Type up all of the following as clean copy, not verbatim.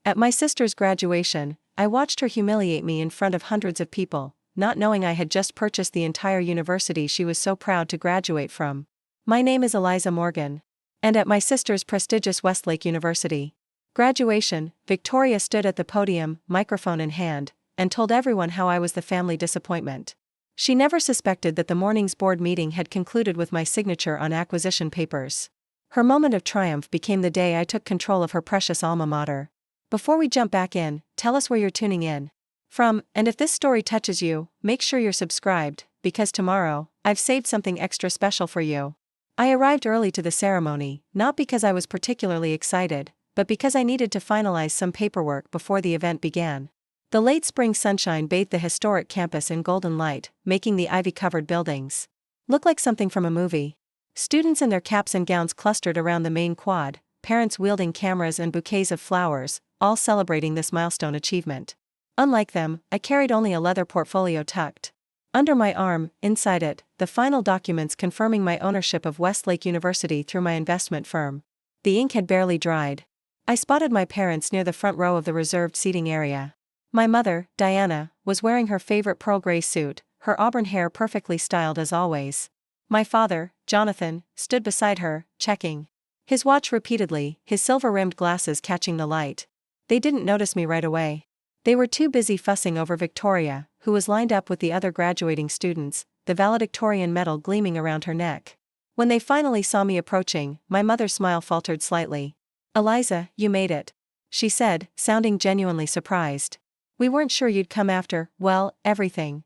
At my sister's graduation, I watched her humiliate me in front of hundreds of people, not knowing I had just purchased the entire university she was so proud to graduate from. My name is Eliza Morgan. And at my sister's prestigious Westlake University graduation, Victoria stood at the podium, microphone in hand, and told everyone how I was the family disappointment. She never suspected that the morning's board meeting had concluded with my signature on acquisition papers. Her moment of triumph became the day I took control of her precious alma mater. Before we jump back in, tell us where you're tuning in from, and if this story touches you, make sure you're subscribed, because tomorrow, I've saved something extra special for you. I arrived early to the ceremony, not because I was particularly excited, but because I needed to finalize some paperwork before the event began. The late spring sunshine bathed the historic campus in golden light, making the ivy-covered buildings look like something from a movie. Students in their caps and gowns clustered around the main quad, parents wielding cameras and bouquets of flowers, all celebrating this milestone achievement. Unlike them, I carried only a leather portfolio tucked under my arm. Inside it, the final documents confirming my ownership of Westlake University through my investment firm. The ink had barely dried. I spotted my parents near the front row of the reserved seating area. My mother, Diana, was wearing her favorite pearl gray suit, her auburn hair perfectly styled as always. My father, Jonathan, stood beside her, checking his watch repeatedly, his silver-rimmed glasses catching the light. They didn't notice me right away. They were too busy fussing over Victoria, who was lined up with the other graduating students, the valedictorian medal gleaming around her neck. When they finally saw me approaching, my mother's smile faltered slightly. "Eliza, you made it," she said, sounding genuinely surprised. "We weren't sure you'd come after, well, everything."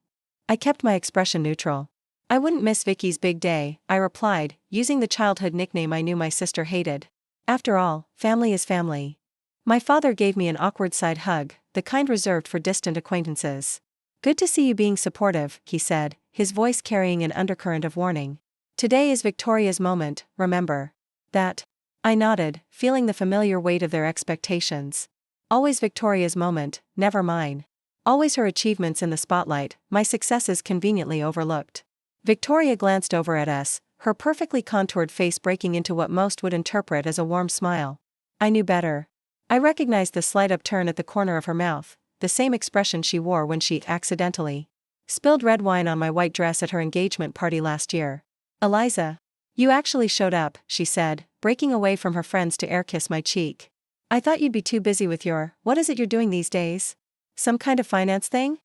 I kept my expression neutral. "I wouldn't miss Vicky's big day," I replied, using the childhood nickname I knew my sister hated. After all, family is family. My father gave me an awkward side hug, the kind reserved for distant acquaintances. "Good to see you being supportive," he said, his voice carrying an undercurrent of warning. "Today is Victoria's moment, remember that." I nodded, feeling the familiar weight of their expectations. Always Victoria's moment, never mine. Always her achievements in the spotlight, my successes conveniently overlooked. Victoria glanced over at us, her perfectly contoured face breaking into what most would interpret as a warm smile. I knew better. I recognized the slight upturn at the corner of her mouth, the same expression she wore when she accidentally spilled red wine on my white dress at her engagement party last year. "Eliza, you actually showed up," she said, breaking away from her friends to air-kiss my cheek. "I thought you'd be too busy with your, what is it you're doing these days? Some kind of finance thing?"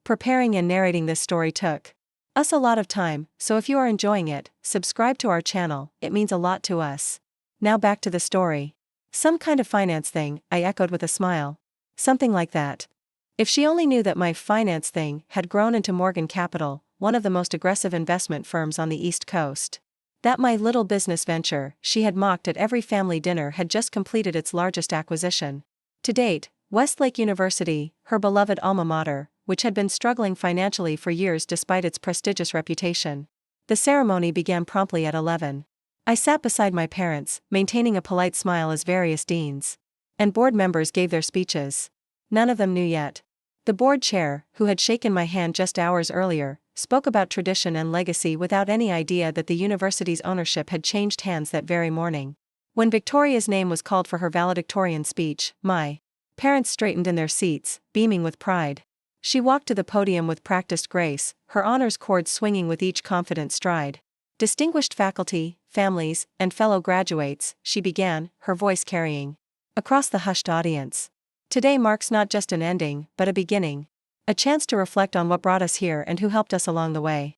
Preparing and narrating this story took us a lot of time, so if you are enjoying it, subscribe to our channel, it means a lot to us. Now back to the story. "Some kind of finance thing," I echoed with a smile. "Something like that." If she only knew that my finance thing had grown into Morgan Capital, one of the most aggressive investment firms on the East Coast. That my little business venture, she had mocked at every family dinner, had just completed its largest acquisition to date, Westlake University, her beloved alma mater, which had been struggling financially for years despite its prestigious reputation. The ceremony began promptly at 11. I sat beside my parents, maintaining a polite smile as various deans and board members gave their speeches. None of them knew yet. The board chair, who had shaken my hand just hours earlier, spoke about tradition and legacy without any idea that the university's ownership had changed hands that very morning. When Victoria's name was called for her valedictorian speech, my parents straightened in their seats, beaming with pride. She walked to the podium with practiced grace, her honors cord swinging with each confident stride. "Distinguished faculty, families, and fellow graduates," she began, her voice carrying across the hushed audience. "Today marks not just an ending, but a beginning. A chance to reflect on what brought us here and who helped us along the way."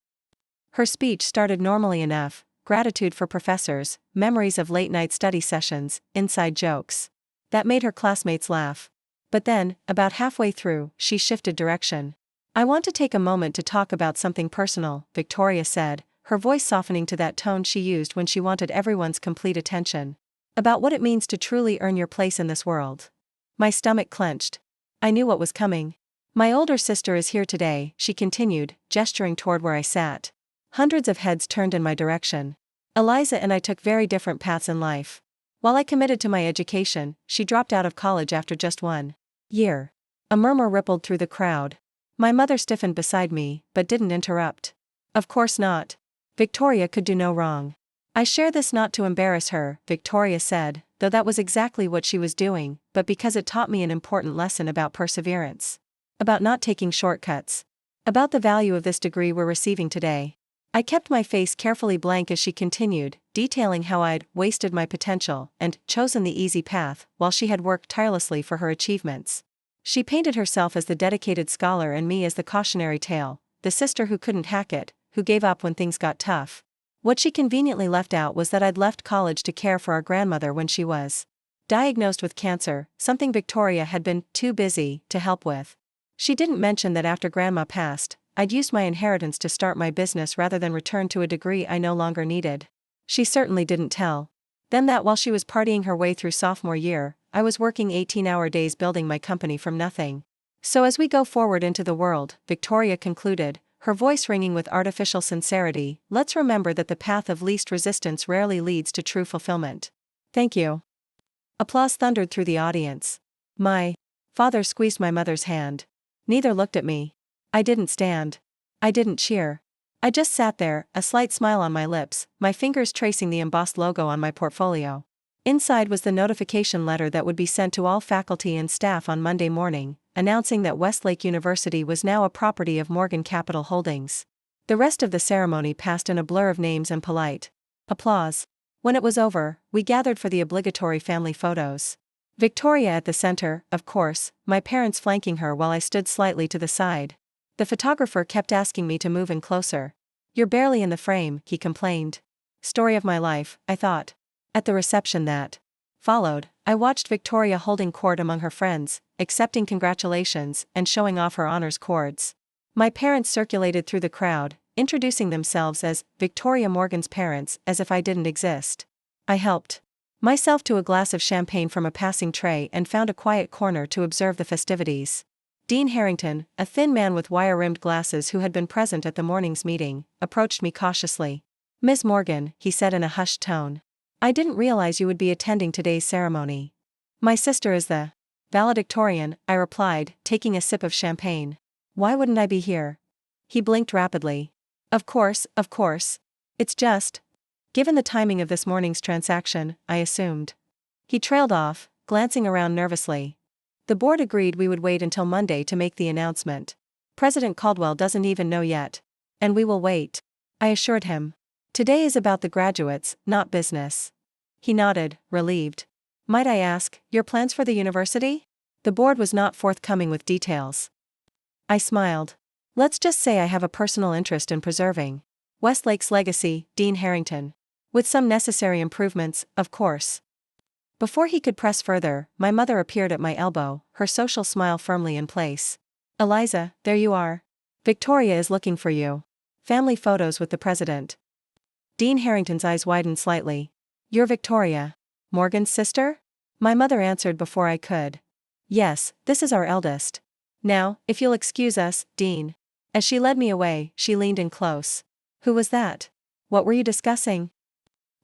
Her speech started normally enough: gratitude for professors, memories of late-night study sessions, inside jokes that made her classmates laugh. But then, about halfway through, she shifted direction. "I want to take a moment to talk about something personal," Victoria said, her voice softening to that tone she used when she wanted everyone's complete attention. "About what it means to truly earn your place in this world." My stomach clenched. I knew what was coming. "My older sister is here today," she continued, gesturing toward where I sat. Hundreds of heads turned in my direction. Eliza and I took very different paths in life. While I committed to my education, she dropped out of college after just 1 year. A murmur rippled through the crowd. My mother stiffened beside me, but didn't interrupt. "Of course not. Victoria could do no wrong." "I share this not to embarrass her," Victoria said, though that was exactly what she was doing, but because it taught me an important lesson about perseverance. About not taking shortcuts. About the value of this degree we're receiving today. I kept my face carefully blank as she continued, detailing how I'd wasted my potential and chosen the easy path, while she had worked tirelessly for her achievements. She painted herself as the dedicated scholar and me as the cautionary tale, the sister who couldn't hack it, who gave up when things got tough. What she conveniently left out was that I'd left college to care for our grandmother when she was diagnosed with cancer, something Victoria had been too busy to help with. She didn't mention that after Grandma passed, I'd used my inheritance to start my business rather than return to a degree I no longer needed. She certainly didn't tell them that while she was partying her way through sophomore year, I was working 18-hour days building my company from nothing. So as we go forward into the world, Victoria concluded, her voice ringing with artificial sincerity, let's remember that the path of least resistance rarely leads to true fulfillment. Thank you. Applause thundered through the audience. My father squeezed my mother's hand. Neither looked at me. I didn't stand. I didn't cheer. I just sat there, a slight smile on my lips, my fingers tracing the embossed logo on my portfolio. Inside was the notification letter that would be sent to all faculty and staff on Monday morning, announcing that Westlake University was now a property of Morgan Capital Holdings. The rest of the ceremony passed in a blur of names and polite applause. When it was over, we gathered for the obligatory family photos. Victoria at the center, of course, my parents flanking her while I stood slightly to the side. The photographer kept asking me to move in closer. You're barely in the frame, he complained. Story of my life, I thought. At the reception that followed, I watched Victoria holding court among her friends, accepting congratulations, and showing off her honors cords. My parents circulated through the crowd, introducing themselves as Victoria Morgan's parents as if I didn't exist. I helped myself to a glass of champagne from a passing tray and found a quiet corner to observe the festivities. Dean Harrington, a thin man with wire-rimmed glasses who had been present at the morning's meeting, approached me cautiously. Ms. Morgan, he said in a hushed tone. I didn't realize you would be attending today's ceremony. My sister is the valedictorian, I replied, taking a sip of champagne. Why wouldn't I be here? He blinked rapidly. Of course. It's just given the timing of this morning's transaction, I assumed. He trailed off, glancing around nervously. The board agreed we would wait until Monday to make the announcement. President Caldwell doesn't even know yet. And we will wait, I assured him. Today is about the graduates, not business. He nodded, relieved. Might I ask, your plans for the university? The board was not forthcoming with details. I smiled. Let's just say I have a personal interest in preserving Westlake's legacy, Dean Harrington. With some necessary improvements, of course. Before he could press further, my mother appeared at my elbow, her social smile firmly in place. Eliza, there you are. Victoria is looking for you. Family photos with the president. Dean Harrington's eyes widened slightly. You're Victoria Morgan's sister? My mother answered before I could. Yes, this is our eldest. Now, if you'll excuse us, Dean. As she led me away, she leaned in close. Who was that? What were you discussing?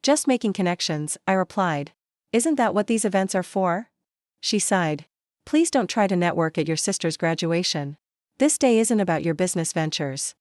Just making connections, I replied. Isn't that what these events are for? She sighed. Please don't try to network at your sister's graduation. This day isn't about your business ventures.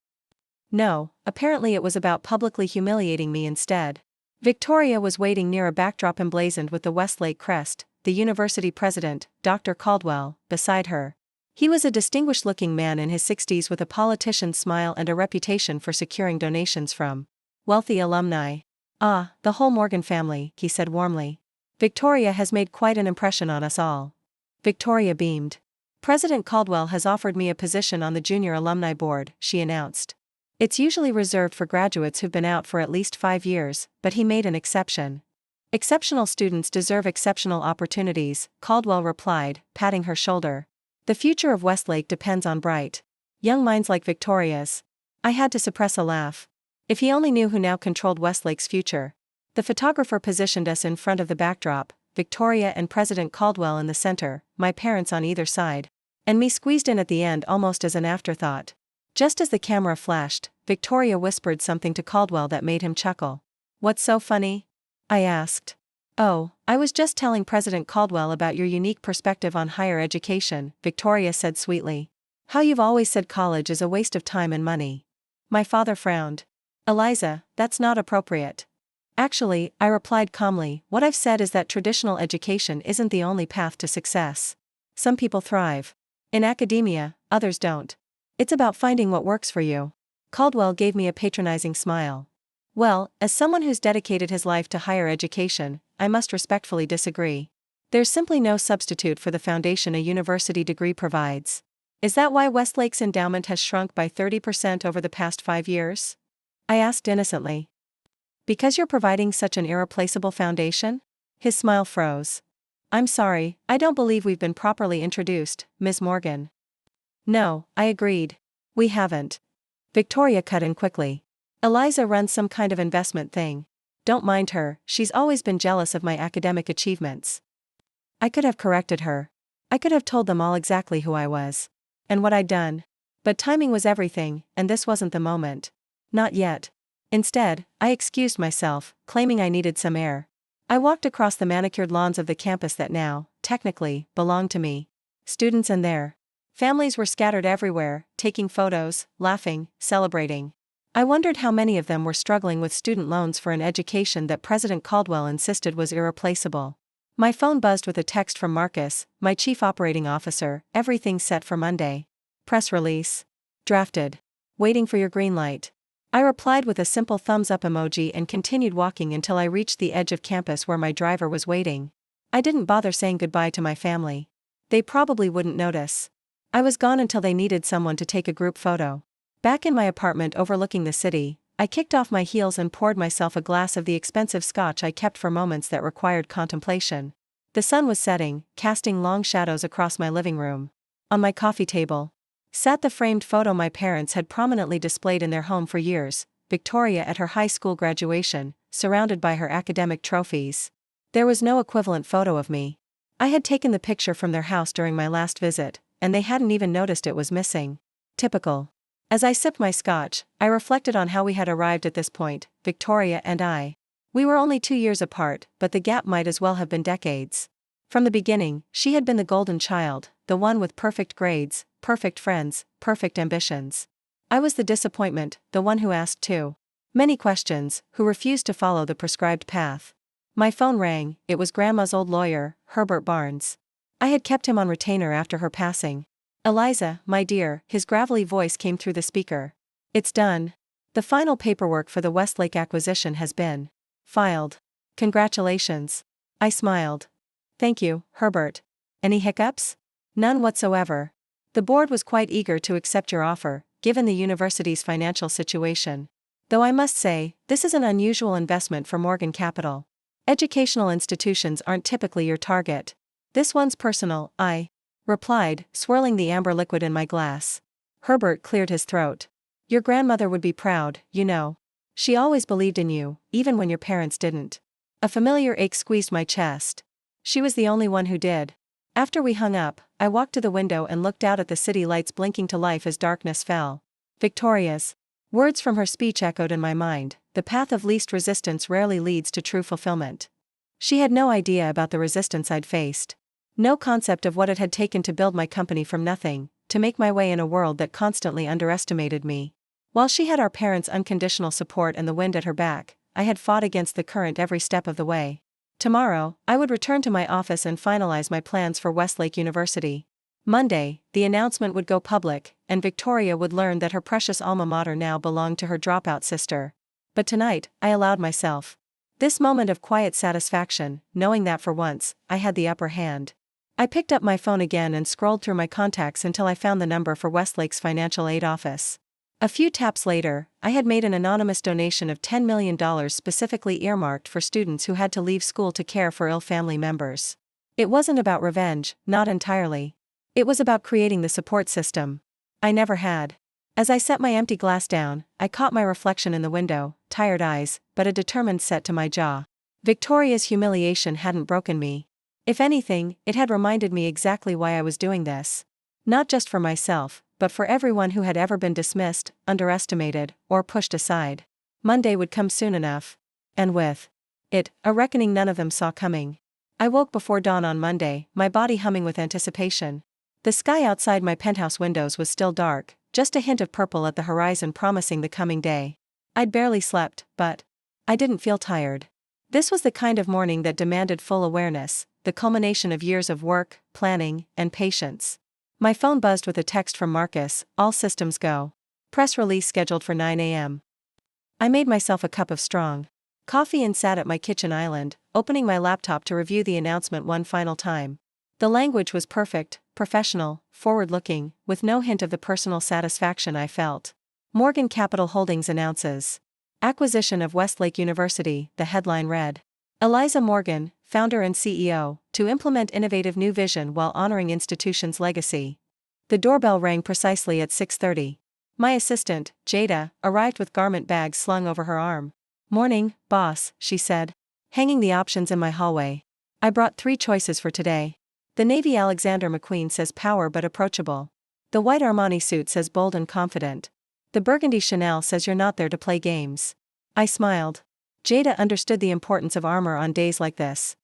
No, apparently it was about publicly humiliating me instead. Victoria was waiting near a backdrop emblazoned with the Westlake crest, the university president, Dr. Caldwell, beside her. He was a distinguished-looking man in his 60s with a politician's smile and a reputation for securing donations from wealthy alumni. Ah, the whole Morgan family, he said warmly. Victoria has made quite an impression on us all. Victoria beamed. President Caldwell has offered me a position on the junior alumni board, she announced. It's usually reserved for graduates who've been out for at least 5 years, but he made an exception. Exceptional students deserve exceptional opportunities, Caldwell replied, patting her shoulder. The future of Westlake depends on bright young minds like Victoria's. I had to suppress a laugh. If he only knew who now controlled Westlake's future. The photographer positioned us in front of the backdrop, Victoria and President Caldwell in the center, my parents on either side. And me squeezed in at the end almost as an afterthought. Just as the camera flashed, Victoria whispered something to Caldwell that made him chuckle. What's so funny? I asked. Oh, I was just telling President Caldwell about your unique perspective on higher education, Victoria said sweetly. How you've always said college is a waste of time and money. My father frowned. Eliza, that's not appropriate. Actually, I replied calmly, what I've said is that traditional education isn't the only path to success. Some people thrive in academia, others don't. It's about finding what works for you. Caldwell gave me a patronizing smile. Well, as someone who's dedicated his life to higher education, I must respectfully disagree. There's simply no substitute for the foundation a university degree provides. Is that why Westlake's endowment has shrunk by 30% over the past 5 years? I asked innocently. Because you're providing such an irreplaceable foundation? His smile froze. I'm sorry, I don't believe we've been properly introduced, Ms. Morgan. No, I agreed. We haven't. Victoria cut in quickly. Eliza runs some kind of investment thing. Don't mind her, she's always been jealous of my academic achievements. I could have corrected her. I could have told them all exactly who I was. And what I'd done. But timing was everything, and this wasn't the moment. Not yet. Instead, I excused myself, claiming I needed some air. I walked across the manicured lawns of the campus that now, technically, belonged to me. Students and their families were scattered everywhere, taking photos, laughing, celebrating. I wondered how many of them were struggling with student loans for an education that President Caldwell insisted was irreplaceable. My phone buzzed with a text from Marcus, my chief operating officer, everything set for Monday. Press release. Drafted. Waiting for your green light. I replied with a simple thumbs-up emoji and continued walking until I reached the edge of campus where my driver was waiting. I didn't bother saying goodbye to my family. They probably wouldn't notice. I was gone until they needed someone to take a group photo. Back in my apartment overlooking the city, I kicked off my heels and poured myself a glass of the expensive scotch I kept for moments that required contemplation. The sun was setting, casting long shadows across my living room. On my coffee table sat the framed photo my parents had prominently displayed in their home for years, Victoria at her high school graduation, surrounded by her academic trophies. There was no equivalent photo of me. I had taken the picture from their house during my last visit, and they hadn't even noticed it was missing. Typical. As I sipped my scotch, I reflected on how we had arrived at this point, Victoria and I. We were only 2 years apart, but the gap might as well have been decades. From the beginning, she had been the golden child, the one with perfect grades, perfect friends, perfect ambitions. I was the disappointment, the one who asked too many questions, who refused to follow the prescribed path. My phone rang, it was Grandma's old lawyer, Herbert Barnes. I had kept him on retainer after her passing. Eliza, my dear, his gravelly voice came through the speaker. It's done. The final paperwork for the Westlake acquisition has been filed. Congratulations. I smiled. Thank you, Herbert. Any hiccups? None whatsoever. The board was quite eager to accept your offer, given the university's financial situation. Though I must say, this is an unusual investment for Morgan Capital. Educational institutions aren't typically your target. This one's personal, I replied, swirling the amber liquid in my glass. Herbert cleared his throat. Your grandmother would be proud, you know. She always believed in you, even when your parents didn't. A familiar ache squeezed my chest. She was the only one who did. After we hung up, I walked to the window and looked out at the city lights blinking to life as darkness fell. Victoria's words from her speech echoed in my mind, the path of least resistance rarely leads to true fulfillment. She had no idea about the resistance I'd faced. No concept of what it had taken to build my company from nothing, to make my way in a world that constantly underestimated me. While she had our parents' unconditional support and the wind at her back, I had fought against the current every step of the way. Tomorrow, I would return to my office and finalize my plans for Westlake University. Monday, the announcement would go public, and Victoria would learn that her precious alma mater now belonged to her dropout sister. But tonight, I allowed myself this moment of quiet satisfaction, knowing that for once, I had the upper hand. I picked up my phone again and scrolled through my contacts until I found the number for Westlake's financial aid office. A few taps later, I had made an anonymous donation of $10 million specifically earmarked for students who had to leave school to care for ill family members. It wasn't about revenge, not entirely. It was about creating the support system I never had. As I set my empty glass down, I caught my reflection in the window, tired eyes, but a determined set to my jaw. Victoria's humiliation hadn't broken me. If anything, it had reminded me exactly why I was doing this. Not just for myself, but for everyone who had ever been dismissed, underestimated, or pushed aside. Monday would come soon enough. And with it, a reckoning none of them saw coming. I woke before dawn on Monday, my body humming with anticipation. The sky outside my penthouse windows was still dark, just a hint of purple at the horizon promising the coming day. I'd barely slept, but I didn't feel tired. This was the kind of morning that demanded full awareness, the culmination of years of work, planning, and patience. My phone buzzed with a text from Marcus, all systems go. Press release scheduled for 9 a.m. I made myself a cup of strong coffee and sat at my kitchen island, opening my laptop to review the announcement one final time. The language was perfect, professional, forward-looking, with no hint of the personal satisfaction I felt. Morgan Capital Holdings announces acquisition of Westlake University, the headline read. Eliza Morgan, founder and CEO, to implement innovative new vision while honoring institution's legacy. The doorbell rang precisely at 6:30. My assistant, Jada, arrived with garment bags slung over her arm. Morning, boss, she said, hanging the options in my hallway. I brought 3 choices for today. The navy Alexander McQueen says power but approachable. The white Armani suit says bold and confident. The burgundy Chanel says you're not there to play games. I smiled. Jada understood the importance of armor on days like this.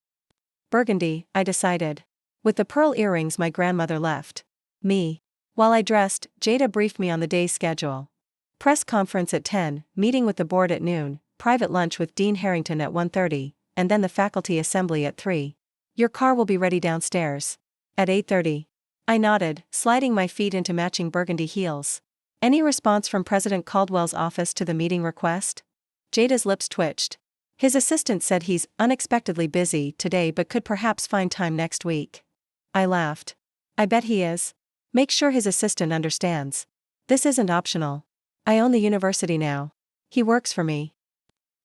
Burgundy, I decided. With the pearl earrings my grandmother left me. While I dressed, Jada briefed me on the day's schedule. Press conference at 10, meeting with the board at noon, private lunch with Dean Harrington at 1:30, and then the faculty assembly at 3. Your car will be ready downstairs. At 8:30. I nodded, sliding my feet into matching burgundy heels. Any response from President Caldwell's office to the meeting request? Jada's lips twitched. His assistant said he's unexpectedly busy today but could perhaps find time next week. I laughed. I bet he is. Make sure his assistant understands. This isn't optional. I own the university now. He works for me.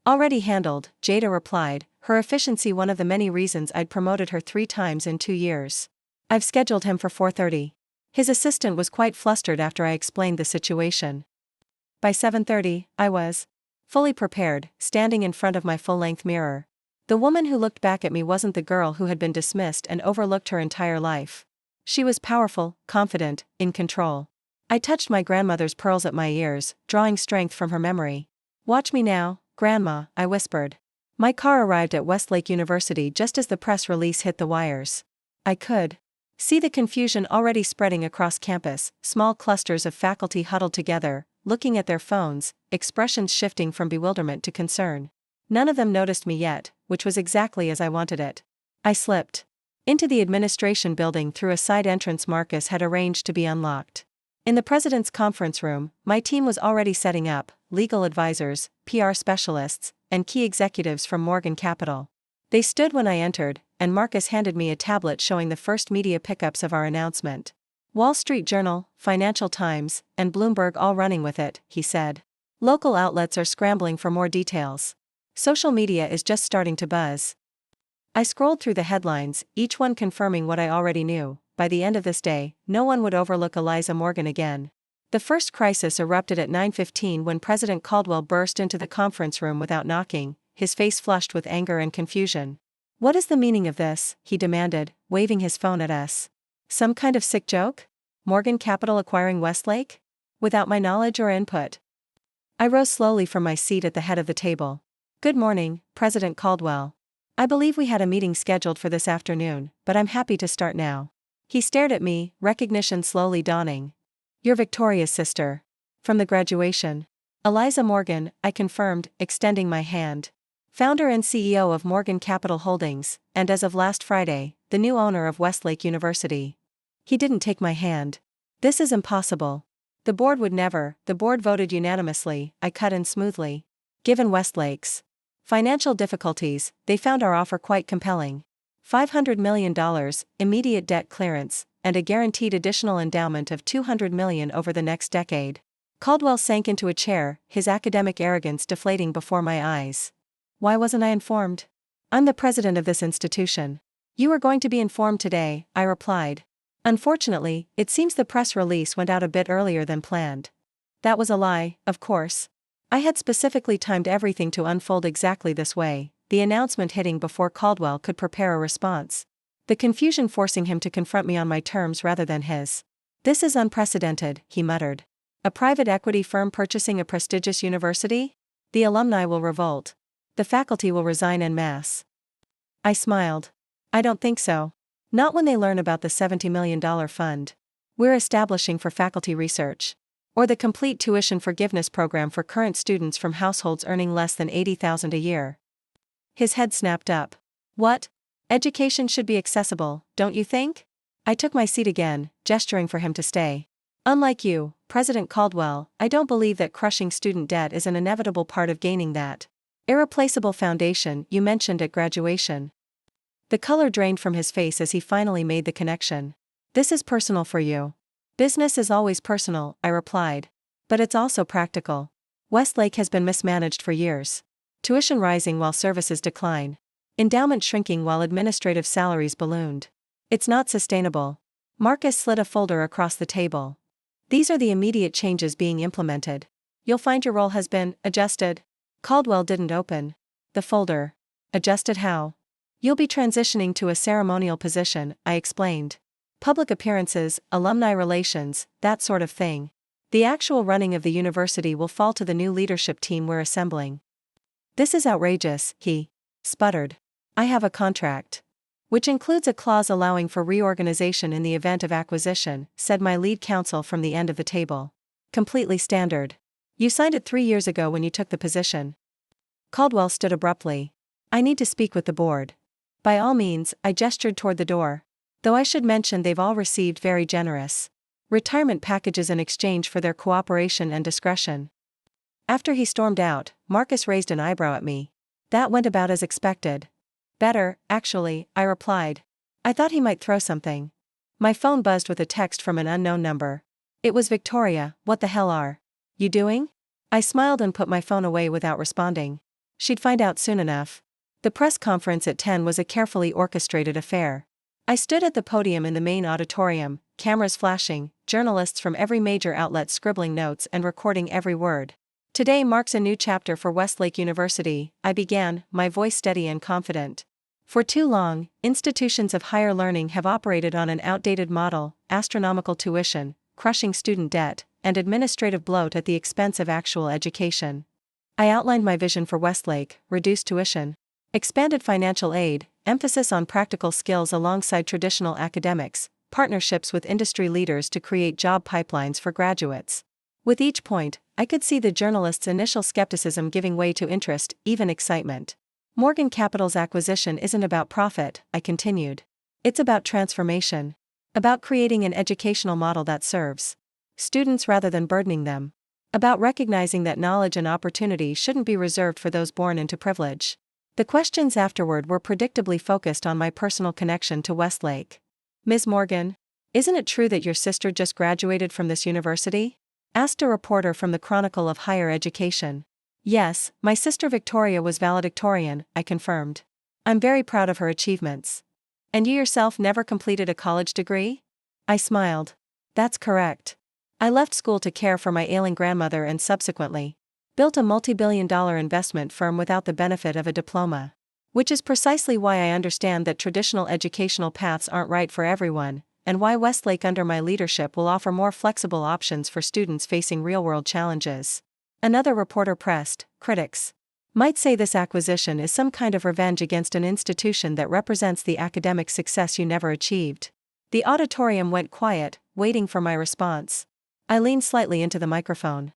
Already handled, Jada replied, her efficiency one of the many reasons I'd promoted her 3 times in 2 years. I've scheduled him for 4:30. His assistant was quite flustered after I explained the situation. By 7:30, I was fully prepared, standing in front of my full-length mirror. The woman who looked back at me wasn't the girl who had been dismissed and overlooked her entire life. She was powerful, confident, in control. I touched my grandmother's pearls at my ears, drawing strength from her memory. Watch me now, Grandma, I whispered. My car arrived at Westlake University just as the press release hit the wires. I could see the confusion already spreading across campus, small clusters of faculty huddled together, looking at their phones, expressions shifting from bewilderment to concern. None of them noticed me yet, which was exactly as I wanted it. I slipped into the administration building through a side entrance Marcus had arranged to be unlocked. In the president's conference room, my team was already setting up, legal advisors, PR specialists, and key executives from Morgan Capital. They stood when I entered, and Marcus handed me a tablet showing the first media pickups of our announcement. Wall Street Journal, Financial Times, and Bloomberg all running with it, he said. Local outlets are scrambling for more details. Social media is just starting to buzz. I scrolled through the headlines, each one confirming what I already knew. By the end of this day, no one would overlook Eliza Morgan again. The first crisis erupted at 9:15 when President Caldwell burst into the conference room without knocking, his face flushed with anger and confusion. What is the meaning of this? He demanded, waving his phone at us. Some kind of sick joke? Morgan Capital acquiring Westlake? Without my knowledge or input. I rose slowly from my seat at the head of the table. Good morning, President Caldwell. I believe we had a meeting scheduled for this afternoon, but I'm happy to start now. He stared at me, recognition slowly dawning. You're Victoria's sister. From the graduation. Eliza Morgan, I confirmed, extending my hand. Founder and CEO of Morgan Capital Holdings, and as of last Friday, the new owner of Westlake University. He didn't take my hand. This is impossible. The board would never. The board voted unanimously, I cut in smoothly. Given Westlake's financial difficulties, they found our offer quite compelling. $500 million, immediate debt clearance, and a guaranteed additional endowment of $200 million over the next decade. Caldwell sank into a chair, his academic arrogance deflating before my eyes. Why wasn't I informed? I'm the president of this institution. You are going to be informed today, I replied. Unfortunately, it seems the press release went out a bit earlier than planned. That was a lie, of course. I had specifically timed everything to unfold exactly this way, the announcement hitting before Caldwell could prepare a response. The confusion forcing him to confront me on my terms rather than his. This is unprecedented, he muttered. A private equity firm purchasing a prestigious university? The alumni will revolt. The faculty will resign en masse. I smiled. I don't think so. Not when they learn about the $70 million fund we're establishing for faculty research. Or the complete tuition forgiveness program for current students from households earning less than $80,000 a year. His head snapped up. What? Education should be accessible, don't you think? I took my seat again, gesturing for him to stay. Unlike you, President Caldwell, I don't believe that crushing student debt is an inevitable part of gaining that irreplaceable foundation you mentioned at graduation. The color drained from his face as he finally made the connection. This is personal for you. Business is always personal, I replied. But it's also practical. Westlake has been mismanaged for years. Tuition rising while services decline. Endowment shrinking while administrative salaries ballooned. It's not sustainable. Marcus slid a folder across the table. These are the immediate changes being implemented. You'll find your role has been adjusted. Caldwell didn't open the folder. Adjusted how? You'll be transitioning to a ceremonial position, I explained. Public appearances, alumni relations, that sort of thing. The actual running of the university will fall to the new leadership team we're assembling. This is outrageous, he sputtered. I have a contract. Which includes a clause allowing for reorganization in the event of acquisition, said my lead counsel from the end of the table. Completely standard. You signed it 3 years ago when you took the position. Caldwell stood abruptly. I need to speak with the board. By all means, I gestured toward the door. Though I should mention they've all received very generous retirement packages in exchange for their cooperation and discretion. After he stormed out, Marcus raised an eyebrow at me. That went about as expected. Better, actually, I replied. I thought he might throw something. My phone buzzed with a text from an unknown number. It was Victoria. What the hell are you doing? I smiled and put my phone away without responding. She'd find out soon enough. The press conference at 10 was a carefully orchestrated affair. I stood at the podium in the main auditorium, cameras flashing, journalists from every major outlet scribbling notes and recording every word. Today marks a new chapter for Westlake University, I began, my voice steady and confident. For too long, institutions of higher learning have operated on an outdated model, astronomical tuition, crushing student debt, and administrative bloat at the expense of actual education. I outlined my vision for Westlake: reduced tuition, expanded financial aid, emphasis on practical skills alongside traditional academics, partnerships with industry leaders to create job pipelines for graduates. With each point, I could see the journalists' initial skepticism giving way to interest, even excitement. Morgan Capital's acquisition isn't about profit, I continued. It's about transformation. About creating an educational model that serves students rather than burdening them. About recognizing that knowledge and opportunity shouldn't be reserved for those born into privilege. The questions afterward were predictably focused on my personal connection to Westlake. Ms. Morgan, isn't it true that your sister just graduated from this university? Asked a reporter from the Chronicle of Higher Education. Yes, my sister Victoria was valedictorian, I confirmed. I'm very proud of her achievements. And you yourself never completed a college degree? I smiled. That's correct. I left school to care for my ailing grandmother and subsequently built a multi-billion-dollar investment firm without the benefit of a diploma. Which is precisely why I understand that traditional educational paths aren't right for everyone, and why Westlake under my leadership will offer more flexible options for students facing real-world challenges. Another reporter pressed. Critics might say this acquisition is some kind of revenge against an institution that represents the academic success you never achieved. The auditorium went quiet, waiting for my response. I leaned slightly into the microphone.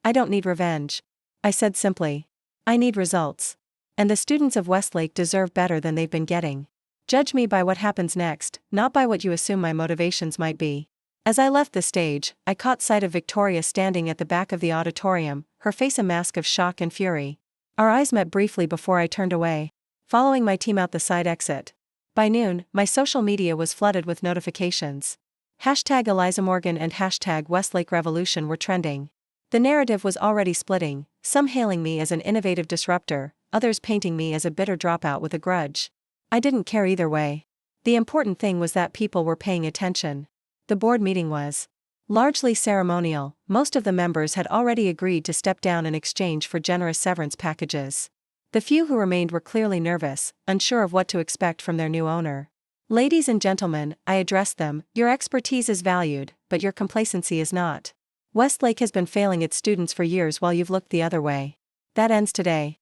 I don't need revenge, I said simply. I need results. And the students of Westlake deserve better than they've been getting. Judge me by what happens next, not by what you assume my motivations might be. As I left the stage, I caught sight of Victoria standing at the back of the auditorium, her face a mask of shock and fury. Our eyes met briefly before I turned away, following my team out the side exit. By noon, my social media was flooded with notifications. Hashtag Eliza Morgan and hashtag Westlake Revolution were trending. The narrative was already splitting, some hailing me as an innovative disruptor, others painting me as a bitter dropout with a grudge. I didn't care either way. The important thing was that people were paying attention. The board meeting was largely ceremonial. Most of the members had already agreed to step down in exchange for generous severance packages. The few who remained were clearly nervous, unsure of what to expect from their new owner. Ladies and gentlemen, I addressed them, your expertise is valued, but your complacency is not. Westlake has been failing its students for years while you've looked the other way. That ends today.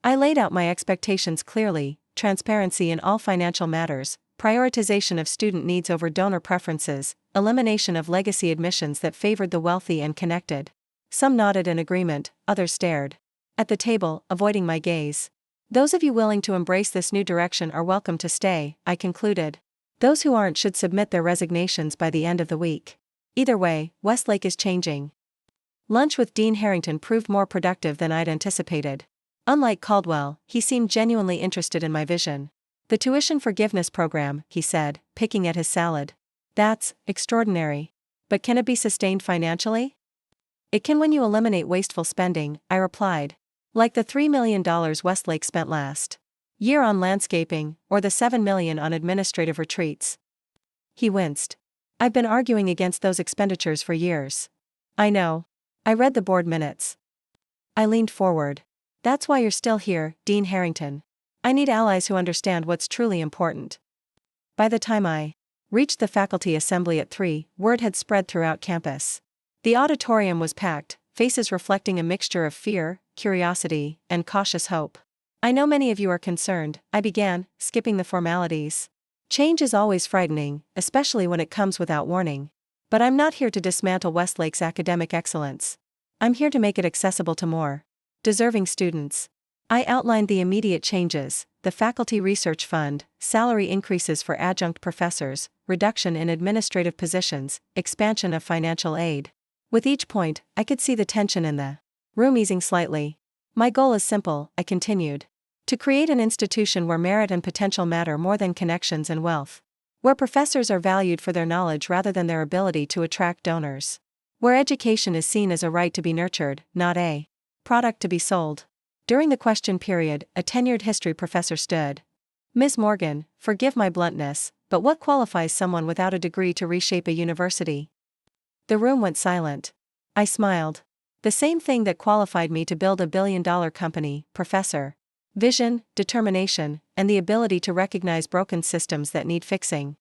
I laid out my expectations clearly: transparency in all financial matters, prioritization of student needs over donor preferences, elimination of legacy admissions that favored the wealthy and connected. Some nodded in agreement, others stared at the table, avoiding my gaze. Those of you willing to embrace this new direction are welcome to stay, I concluded. Those who aren't should submit their resignations by the end of the week. Either way, Westlake is changing. Lunch with Dean Harrington proved more productive than I'd anticipated. Unlike Caldwell, he seemed genuinely interested in my vision. The tuition forgiveness program, he said, picking at his salad. That's extraordinary. But can it be sustained financially? It can when you eliminate wasteful spending, I replied. Like the $3 million Westlake spent last year on landscaping, or the $7 million on administrative retreats. He winced. I've been arguing against those expenditures for years. I know. I read the board minutes. I leaned forward. That's why you're still here, Dean Harrington. I need allies who understand what's truly important. By the time I reached the faculty assembly at 3, word had spread throughout campus. The auditorium was packed, faces reflecting a mixture of fear, curiosity, and cautious hope. I know many of you are concerned, I began, skipping the formalities. Change is always frightening, especially when it comes without warning. But I'm not here to dismantle Westlake's academic excellence. I'm here to make it accessible to more deserving students. I outlined the immediate changes: the faculty research fund, salary increases for adjunct professors, reduction in administrative positions, expansion of financial aid. With each point, I could see the tension in the room easing slightly. My goal is simple, I continued. To create an institution where merit and potential matter more than connections and wealth. Where professors are valued for their knowledge rather than their ability to attract donors. Where education is seen as a right to be nurtured, not a product to be sold. During the question period, a tenured history professor stood. Ms. Morgan, forgive my bluntness, but what qualifies someone without a degree to reshape a university? The room went silent. I smiled. The same thing that qualified me to build a billion-dollar company, Professor. Vision, determination, and the ability to recognize broken systems that need fixing.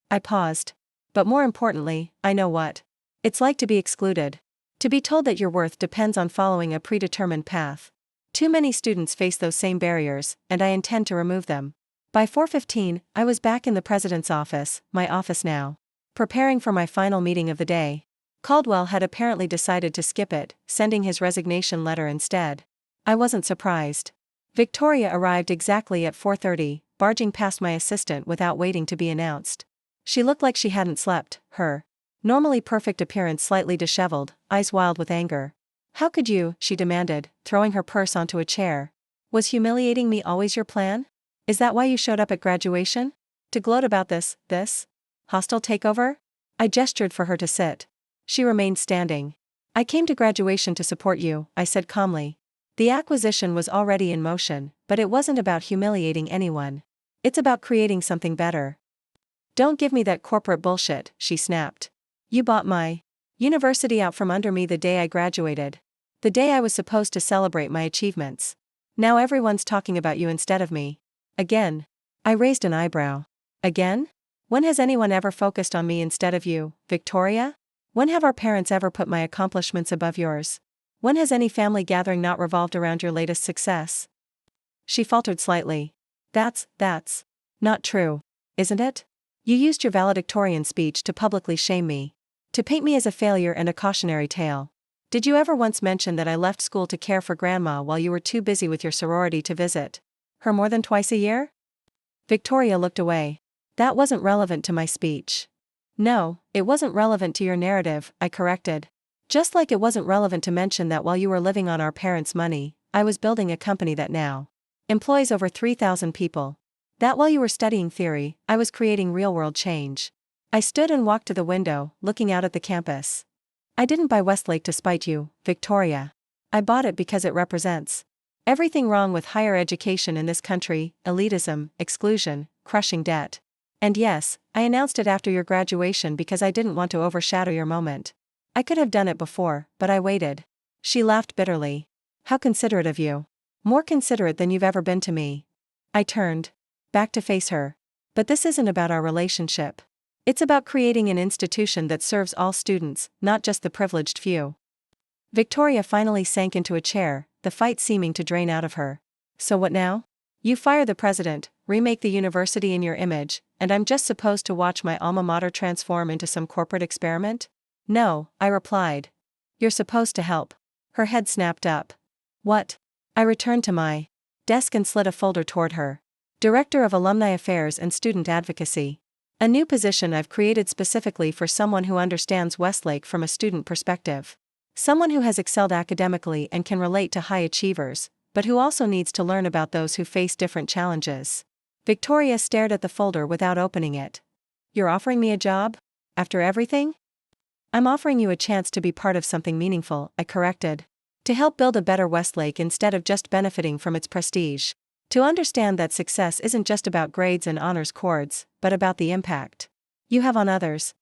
I paused. But more importantly, I know what it's like to be excluded. To be told that your worth depends on following a predetermined path. Too many students face those same barriers, and I intend to remove them. By 4:15, I was back in the president's office, my office now. Preparing for my final meeting of the day. Caldwell had apparently decided to skip it, sending his resignation letter instead. I wasn't surprised. Victoria arrived exactly at 4:30, barging past my assistant without waiting to be announced. She looked like she hadn't slept, her normally perfect appearance slightly disheveled, eyes wild with anger. How could you, she demanded, throwing her purse onto a chair. Was humiliating me always your plan? Is that why you showed up at graduation? To gloat about this hostile takeover? I gestured for her to sit. She remained standing. I came to graduation to support you, I said calmly. The acquisition was already in motion, but it wasn't about humiliating anyone. It's about creating something better. Don't give me that corporate bullshit, she snapped. You bought my university out from under me the day I graduated. The day I was supposed to celebrate my achievements. Now everyone's talking about you instead of me. Again. I raised an eyebrow. Again? When has anyone ever focused on me instead of you, Victoria? When have our parents ever put my accomplishments above yours? When has any family gathering not revolved around your latest success? She faltered slightly. That's not true, isn't it? You used your valedictorian speech to publicly shame me. To paint me as a failure and a cautionary tale. Did you ever once mention that I left school to care for grandma while you were too busy with your sorority to visit her more than twice a year? Victoria looked away. That wasn't relevant to my speech. No, it wasn't relevant to your narrative, I corrected. Just like it wasn't relevant to mention that while you were living on our parents' money, I was building a company that now employs over 3,000 people. That while you were studying theory, I was creating real-world change. I stood and walked to the window, looking out at the campus. I didn't buy Westlake to spite you, Victoria. I bought it because it represents everything wrong with higher education in this country: elitism, exclusion, crushing debt. And yes, I announced it after your graduation because I didn't want to overshadow your moment. I could have done it before, but I waited. She laughed bitterly. How considerate of you. More considerate than you've ever been to me. I turned back to face her. But this isn't about our relationship. It's about creating an institution that serves all students, not just the privileged few. Victoria finally sank into a chair, the fight seeming to drain out of her. So what now? You fire the president, remake the university in your image, and I'm just supposed to watch my alma mater transform into some corporate experiment? No, I replied. You're supposed to help. Her head snapped up. What? I returned to my desk and slid a folder toward her. Director of Alumni Affairs and Student Advocacy. A new position I've created specifically for someone who understands Westlake from a student perspective. Someone who has excelled academically and can relate to high achievers, but who also needs to learn about those who face different challenges. Victoria stared at the folder without opening it. You're offering me a job? After everything? I'm offering you a chance to be part of something meaningful, I corrected. To help build a better Westlake instead of just benefiting from its prestige. To understand that success isn't just about grades and honors cords, but about the impact you have on others.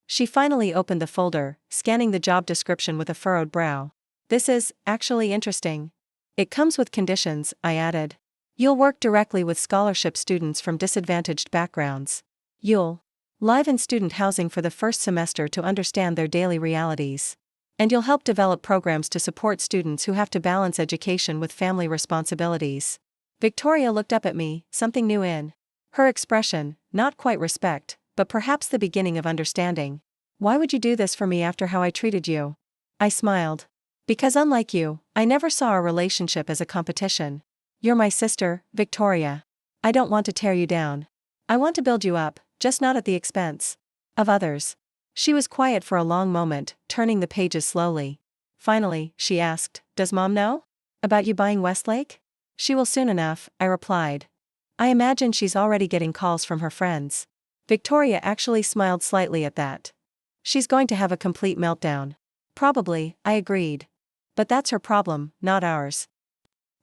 She finally opened the folder, scanning the job description with a furrowed brow. This is, actually interesting. It comes with conditions, I added. You'll work directly with scholarship students from disadvantaged backgrounds. You'll live in student housing for the first semester to understand their daily realities. And you'll help develop programs to support students who have to balance education with family responsibilities. Victoria looked up at me, something new in her expression, not quite respect, but perhaps the beginning of understanding. Why would you do this for me after how I treated you? I smiled. Because unlike you, I never saw our relationship as a competition. You're my sister, Victoria. I don't want to tear you down. I want to build you up, just not at the expense of others. She was quiet for a long moment, turning the pages slowly. Finally, she asked, Does Mom know about you buying Westlake? She will soon enough, I replied. I imagine she's already getting calls from her friends. Victoria actually smiled slightly at that. She's going to have a complete meltdown. Probably, I agreed. But that's her problem, not ours.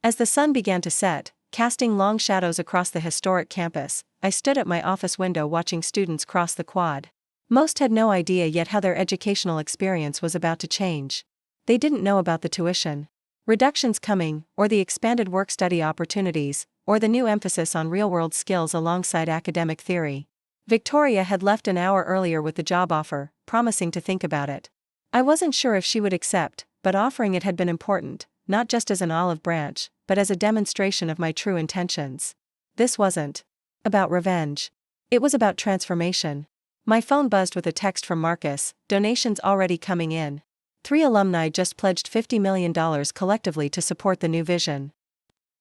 As the sun began to set, casting long shadows across the historic campus, I stood at my office window watching students cross the quad. Most had no idea yet how their educational experience was about to change. They didn't know about the tuition reductions coming, or the expanded work-study opportunities, or the new emphasis on real-world skills alongside academic theory. Victoria had left an hour earlier with the job offer, promising to think about it. I wasn't sure if she would accept, but offering it had been important, not just as an olive branch, but as a demonstration of my true intentions. This wasn't about revenge. It was about transformation. My phone buzzed with a text from Marcus, donations already coming in. 3 alumni just pledged $50 million collectively to support the new vision.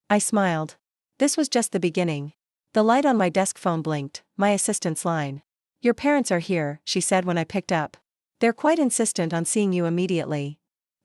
I smiled. This was just the beginning. The light on my desk phone blinked, my assistant's line. Your parents are here, she said when I picked up. They're quite insistent on seeing you immediately.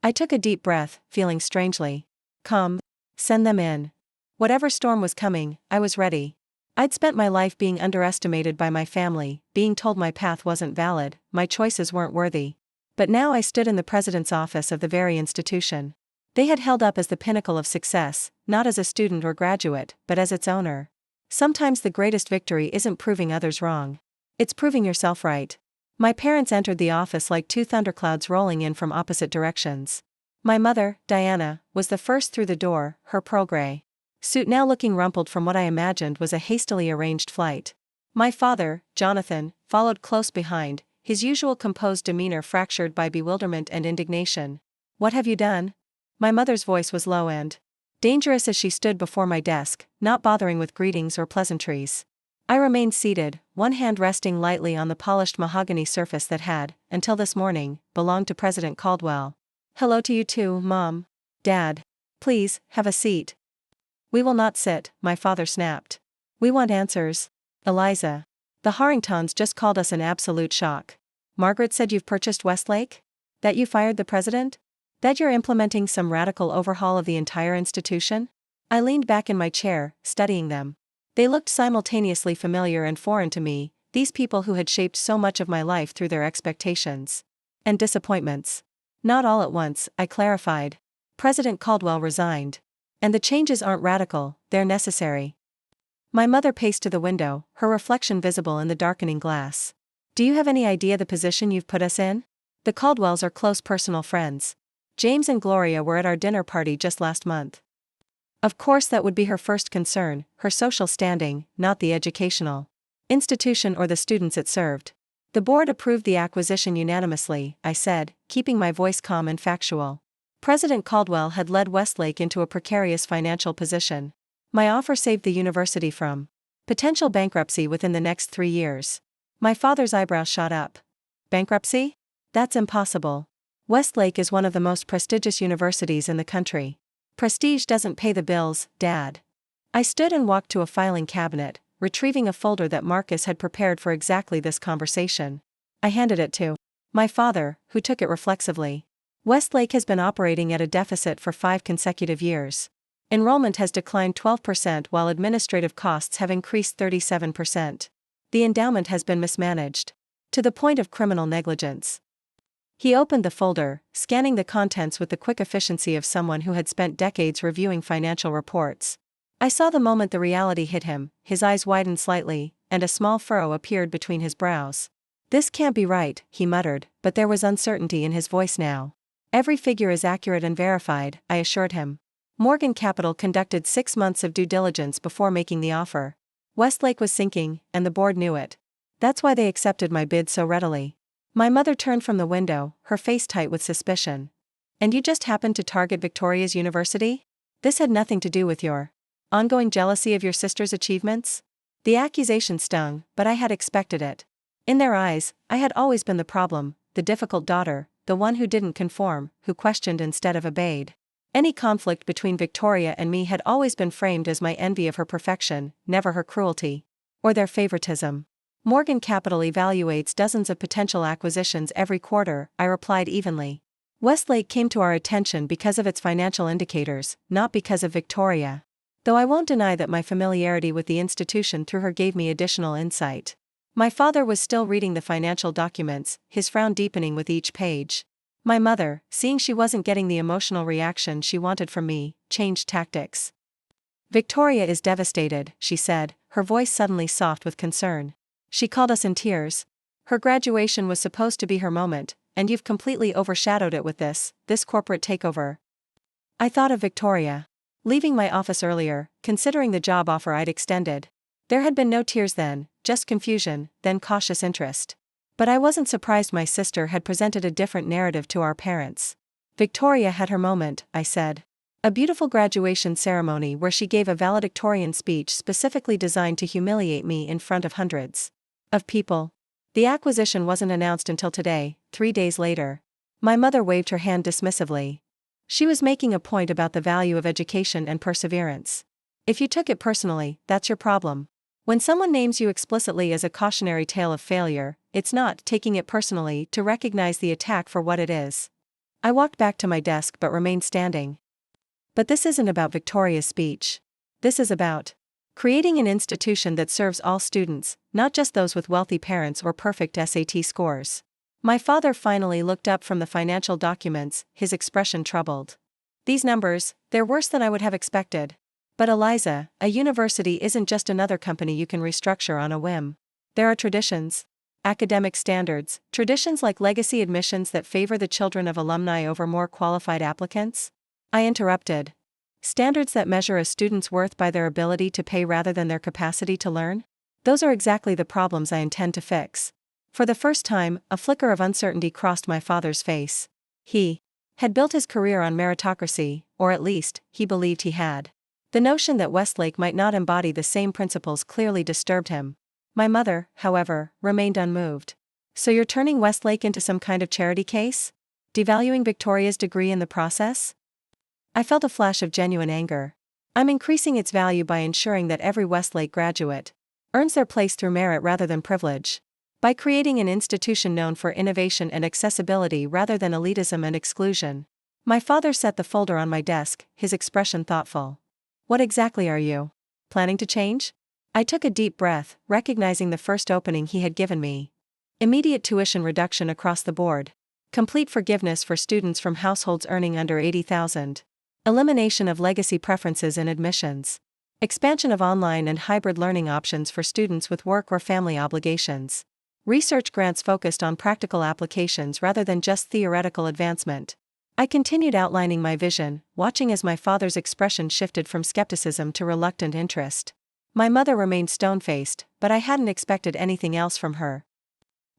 I took a deep breath, feeling strangely calm. Send them in. Whatever storm was coming, I was ready. I'd spent my life being underestimated by my family, being told my path wasn't valid, my choices weren't worthy. But now I stood in the president's office of the very institution they had held up as the pinnacle of success, not as a student or graduate, but as its owner. Sometimes the greatest victory isn't proving others wrong. It's proving yourself right. My parents entered the office like 2 thunderclouds rolling in from opposite directions. My mother, Diana, was the first through the door, her pearl-gray suit now looking rumpled from what I imagined was a hastily arranged flight. My father, Jonathan, followed close behind, his usual composed demeanor fractured by bewilderment and indignation. What have you done? My mother's voice was low and dangerous as she stood before my desk, not bothering with greetings or pleasantries. I remained seated, one hand resting lightly on the polished mahogany surface that had, until this morning, belonged to President Caldwell. Hello to you too, Mom. Dad. Please, have a seat. We will not sit, my father snapped. We want answers. Eliza. The Harringtons just called us an absolute shock. Margaret said you've purchased Westlake? That you fired the president? That you're implementing some radical overhaul of the entire institution? I leaned back in my chair, studying them. They looked simultaneously familiar and foreign to me, these people who had shaped so much of my life through their expectations and disappointments. Not all at once, I clarified. President Caldwell resigned. And the changes aren't radical, they're necessary. My mother paced to the window, her reflection visible in the darkening glass. Do you have any idea the position you've put us in? The Caldwells are close personal friends. James and Gloria were at our dinner party just last month. Of course that would be her first concern, her social standing, not the educational institution or the students it served. The board approved the acquisition unanimously, I said, keeping my voice calm and factual. President Caldwell had led Westlake into a precarious financial position. My offer saved the university from potential bankruptcy within the next 3 years. My father's eyebrows shot up. Bankruptcy? That's impossible. Westlake is one of the most prestigious universities in the country. Prestige doesn't pay the bills, Dad. I stood and walked to a filing cabinet, retrieving a folder that Marcus had prepared for exactly this conversation. I handed it to my father, who took it reflexively. Westlake has been operating at a deficit for 5 consecutive years. Enrollment has declined 12% while administrative costs have increased 37%. The endowment has been mismanaged to the point of criminal negligence. He opened the folder, scanning the contents with the quick efficiency of someone who had spent decades reviewing financial reports. I saw the moment the reality hit him, his eyes widened slightly, and a small furrow appeared between his brows. "This can't be right," he muttered, but there was uncertainty in his voice now. "Every figure is accurate and verified," I assured him. Morgan Capital conducted 6 months of due diligence before making the offer. Westlake was sinking, and the board knew it. That's why they accepted my bid so readily. My mother turned from the window, her face tight with suspicion. "And you just happened to target Victoria's University? This had nothing to do with your ongoing jealousy of your sister's achievements?" The accusation stung, but I had expected it. In their eyes, I had always been the problem, the difficult daughter, the one who didn't conform, who questioned instead of obeyed. Any conflict between Victoria and me had always been framed as my envy of her perfection, never her cruelty or their favoritism. "Morgan Capital evaluates dozens of potential acquisitions every quarter," I replied evenly. "Westlake came to our attention because of its financial indicators, not because of Victoria. Though I won't deny that my familiarity with the institution through her gave me additional insight." My father was still reading the financial documents, his frown deepening with each page. My mother, seeing she wasn't getting the emotional reaction she wanted from me, changed tactics. "Victoria is devastated," she said, her voice suddenly soft with concern. "She called us in tears. Her graduation was supposed to be her moment, and you've completely overshadowed it with this corporate takeover." I thought of Victoria leaving my office earlier, considering the job offer I'd extended. There had been no tears then, just confusion, then cautious interest. But I wasn't surprised my sister had presented a different narrative to our parents. "Victoria had her moment," I said. "A beautiful graduation ceremony where she gave a valedictorian speech specifically designed to humiliate me in front of hundreds of people. The acquisition wasn't announced until today, 3 days later." My mother waved her hand dismissively. She was making a point about the value of education and perseverance. "If you took it personally, that's your problem. When someone names you explicitly as a cautionary tale of failure, it's not taking it personally to recognize the attack for what it is." I walked back to my desk but remained standing. "But this isn't about Victoria's speech. This is about creating an institution that serves all students, not just those with wealthy parents or perfect SAT scores." My father finally looked up from the financial documents, his expression troubled. "These numbers, they're worse than I would have expected. But Eliza, a university isn't just another company you can restructure on a whim. There are traditions, academic standards, traditions like legacy admissions that favor the children of alumni over more qualified applicants." I interrupted. "Standards that measure a student's worth by their ability to pay rather than their capacity to learn? Those are exactly the problems I intend to fix." For the first time, a flicker of uncertainty crossed my father's face. He had built his career on meritocracy, or at least, he believed he had. The notion that Westlake might not embody the same principles clearly disturbed him. My mother, however, remained unmoved. "So you're turning Westlake into some kind of charity case? Devaluing Victoria's degree in the process?" I felt a flash of genuine anger. "I'm increasing its value by ensuring that every Westlake graduate earns their place through merit rather than privilege. By creating an institution known for innovation and accessibility rather than elitism and exclusion." My father set the folder on my desk, his expression thoughtful. "What exactly are you planning to change?" I took a deep breath, recognizing the first opening he had given me. Immediate tuition reduction across the board. Complete forgiveness for students from households earning under $80,000. Elimination of legacy preferences in admissions. Expansion of online and hybrid learning options for students with work or family obligations. Research grants focused on practical applications rather than just theoretical advancement. I continued outlining my vision, watching as my father's expression shifted from skepticism to reluctant interest. My mother remained stone-faced, but I hadn't expected anything else from her.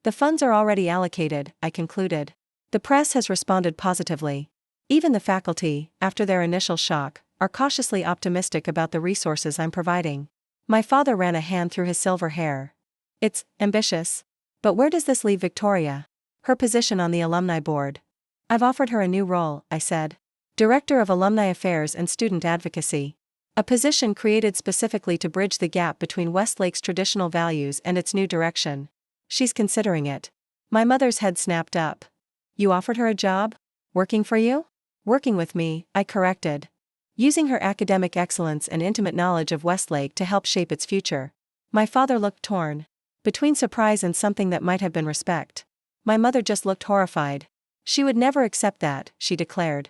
"The funds are already allocated," I concluded. "The press has responded positively. Even the faculty, after their initial shock, are cautiously optimistic about the resources I'm providing. My father ran a hand through his silver hair. It's ambitious. But where does this leave Victoria? Her position on the alumni board. I've offered her a new role, I said. Director of Alumni Affairs and Student Advocacy. A position created specifically to bridge the gap between Westlake's traditional values and its new direction. She's considering it. My mother's head snapped up. You offered her a job? Working for you? Working with me, I corrected. Using her academic excellence and intimate knowledge of Westlake to help shape its future. My father looked torn. Between surprise and something that might have been respect. My mother just looked horrified. She would never accept that, she declared.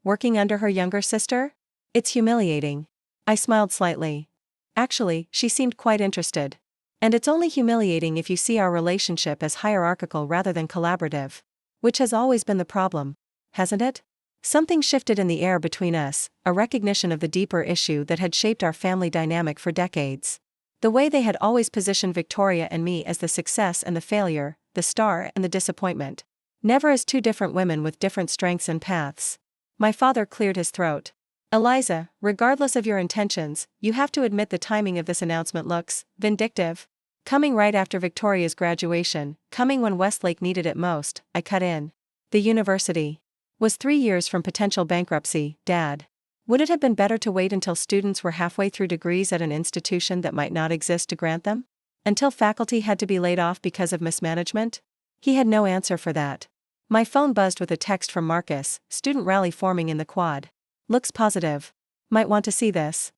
Working under her younger sister? It's humiliating. I smiled slightly. Actually, she seemed quite interested. And it's only humiliating if you see our relationship as hierarchical rather than collaborative. Which has always been the problem, hasn't it? Something shifted in the air between us, a recognition of the deeper issue that had shaped our family dynamic for decades. The way they had always positioned Victoria and me as the success and the failure, the star and the disappointment. Never as two different women with different strengths and paths. My father cleared his throat. Eliza, regardless of your intentions, you have to admit the timing of this announcement looks vindictive. Coming right after Victoria's graduation, coming when Westlake needed it most, I cut in. The university was 3 years from potential bankruptcy, Dad. Would it have been better to wait until students were halfway through degrees at an institution that might not exist to grant them? Until faculty had to be laid off because of mismanagement? He had no answer for that. My phone buzzed with a text from Marcus, student rally forming in the quad. Looks positive. Might want to see this.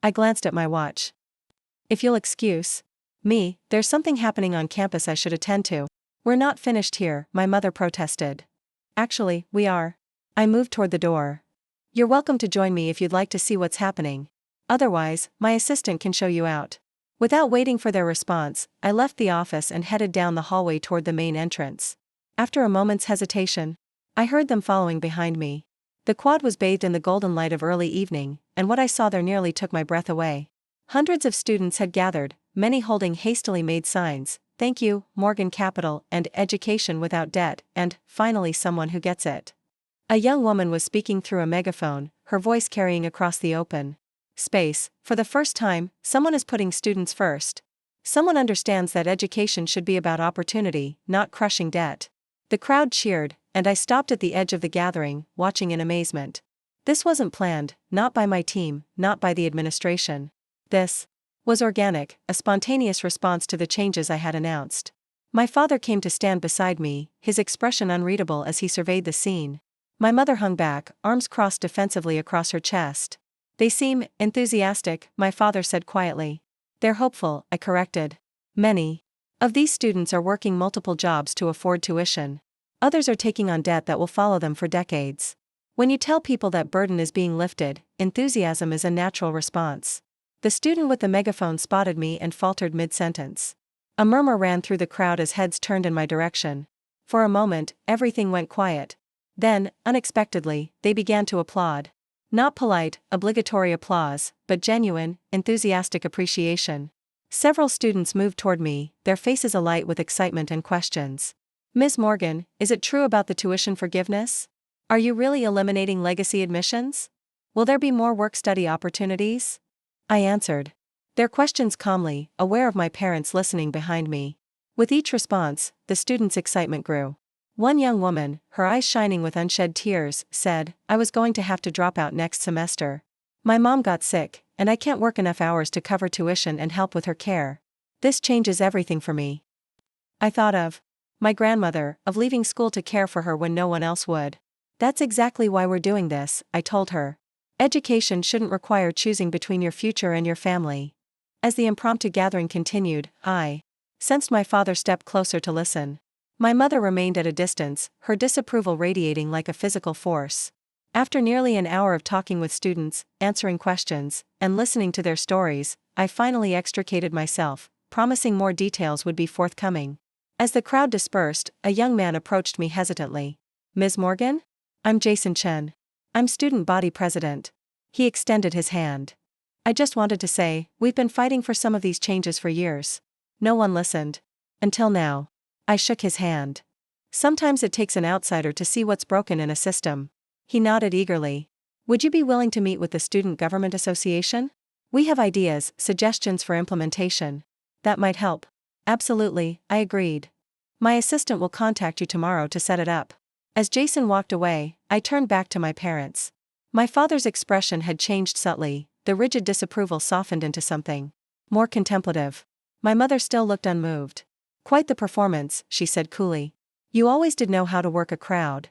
I glanced at my watch. If you'll excuse me, there's something happening on campus I should attend to. We're not finished here, my mother protested. Actually, we are. I moved toward the door. You're welcome to join me if you'd like to see what's happening. Otherwise, my assistant can show you out. Without waiting for their response, I left the office and headed down the hallway toward the main entrance. After a moment's hesitation, I heard them following behind me. The quad was bathed in the golden light of early evening, and what I saw there nearly took my breath away. Hundreds of students had gathered, many holding hastily made signs, "Thank you, Morgan Capital," and "Education without debt," and "Finally someone who gets it." A young woman was speaking through a megaphone, her voice carrying across the open space. For the first time, someone is putting students first. Someone understands that education should be about opportunity, not crushing debt. The crowd cheered, and I stopped at the edge of the gathering, watching in amazement. This wasn't planned, not by my team, not by the administration. This was organic, a spontaneous response to the changes I had announced. My father came to stand beside me, his expression unreadable as he surveyed the scene. My mother hung back, arms crossed defensively across her chest. They seem enthusiastic, my father said quietly. They're hopeful, I corrected. Many of these students are working multiple jobs to afford tuition. Others are taking on debt that will follow them for decades. When you tell people that burden is being lifted, enthusiasm is a natural response. The student with the megaphone spotted me and faltered mid-sentence. A murmur ran through the crowd as heads turned in my direction. For a moment, everything went quiet. Then, unexpectedly, they began to applaud. Not polite, obligatory applause, but genuine, enthusiastic appreciation. Several students moved toward me, their faces alight with excitement and questions. "Ms. Morgan, is it true about the tuition forgiveness? Are you really eliminating legacy admissions? Will there be more work-study opportunities?" I answered their questions calmly, aware of my parents listening behind me. With each response, the students' excitement grew. One young woman, her eyes shining with unshed tears, said, "I was going to have to drop out next semester. My mom got sick, and I can't work enough hours to cover tuition and help with her care. This changes everything for me." I thought of my grandmother, of leaving school to care for her when no one else would. "That's exactly why we're doing this," I told her. "Education shouldn't require choosing between your future and your family." As the impromptu gathering continued, I sensed my father step closer to listen. My mother remained at a distance, her disapproval radiating like a physical force. After nearly an hour of talking with students, answering questions, and listening to their stories, I finally extricated myself, promising more details would be forthcoming. As the crowd dispersed, a young man approached me hesitantly. "Ms. Morgan? I'm Jason Chen. I'm student body president." He extended his hand. "I just wanted to say, we've been fighting for some of these changes for years. No one listened. Until now." I shook his hand. "Sometimes it takes an outsider to see what's broken in a system." He nodded eagerly. Would you be willing to meet with the Student Government Association? We have ideas, suggestions for implementation. That might help. Absolutely, I agreed. My assistant will contact you tomorrow to set it up. As Jason walked away, I turned back to my parents. My father's expression had changed subtly, the rigid disapproval softened into something more contemplative. My mother still looked unmoved. Quite the performance, she said coolly. You always did know how to work a crowd.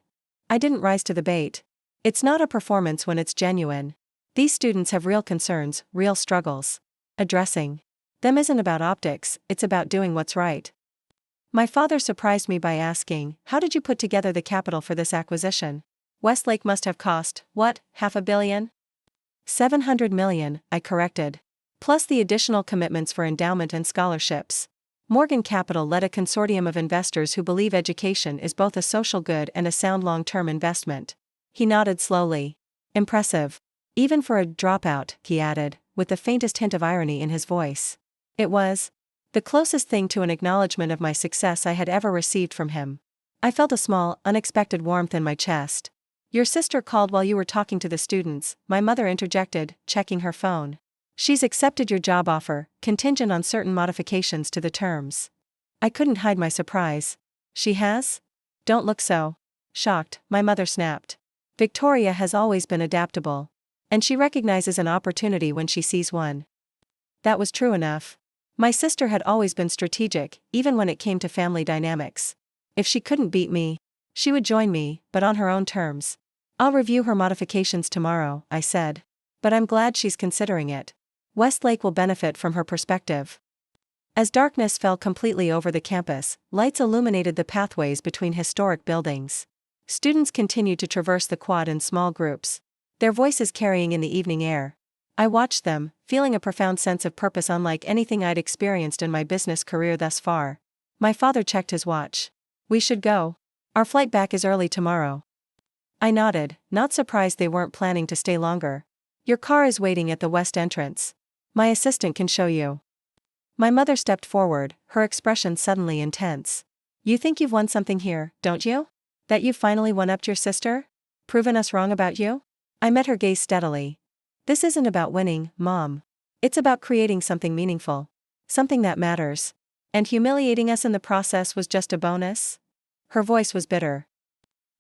I didn't rise to the bait. It's not a performance when it's genuine. These students have real concerns, real struggles. Addressing them isn't about optics, it's about doing what's right. My father surprised me by asking, how did you put together the capital for this acquisition? Westlake must have cost, what, $500 million? $700 million, I corrected. Plus the additional commitments for endowment and scholarships. Morgan Capital led a consortium of investors who believe education is both a social good and a sound long-term investment. He nodded slowly. Impressive. Even for a dropout, he added, with the faintest hint of irony in his voice. It was the closest thing to an acknowledgement of my success I had ever received from him. I felt a small, unexpected warmth in my chest. Your sister called while you were talking to the students, my mother interjected, checking her phone. She's accepted your job offer, contingent on certain modifications to the terms. I couldn't hide my surprise. She has? Don't look so shocked, my mother snapped. Victoria has always been adaptable. And she recognizes an opportunity when she sees one. That was true enough. My sister had always been strategic, even when it came to family dynamics. If she couldn't beat me, she would join me, but on her own terms. I'll review her modifications tomorrow, I said. But I'm glad she's considering it. Westlake will benefit from her perspective. As darkness fell completely over the campus, lights illuminated the pathways between historic buildings. Students continued to traverse the quad in small groups, their voices carrying in the evening air. I watched them, feeling a profound sense of purpose unlike anything I'd experienced in my business career thus far. My father checked his watch. We should go. Our flight back is early tomorrow. I nodded, not surprised they weren't planning to stay longer. Your car is waiting at the west entrance. My assistant can show you. My mother stepped forward, her expression suddenly intense. You think you've won something here, don't you? That you've finally one-upped your sister? Proven us wrong about you? I met her gaze steadily. This isn't about winning, Mom. It's about creating something meaningful. Something that matters. And humiliating us in the process was just a bonus? Her voice was bitter.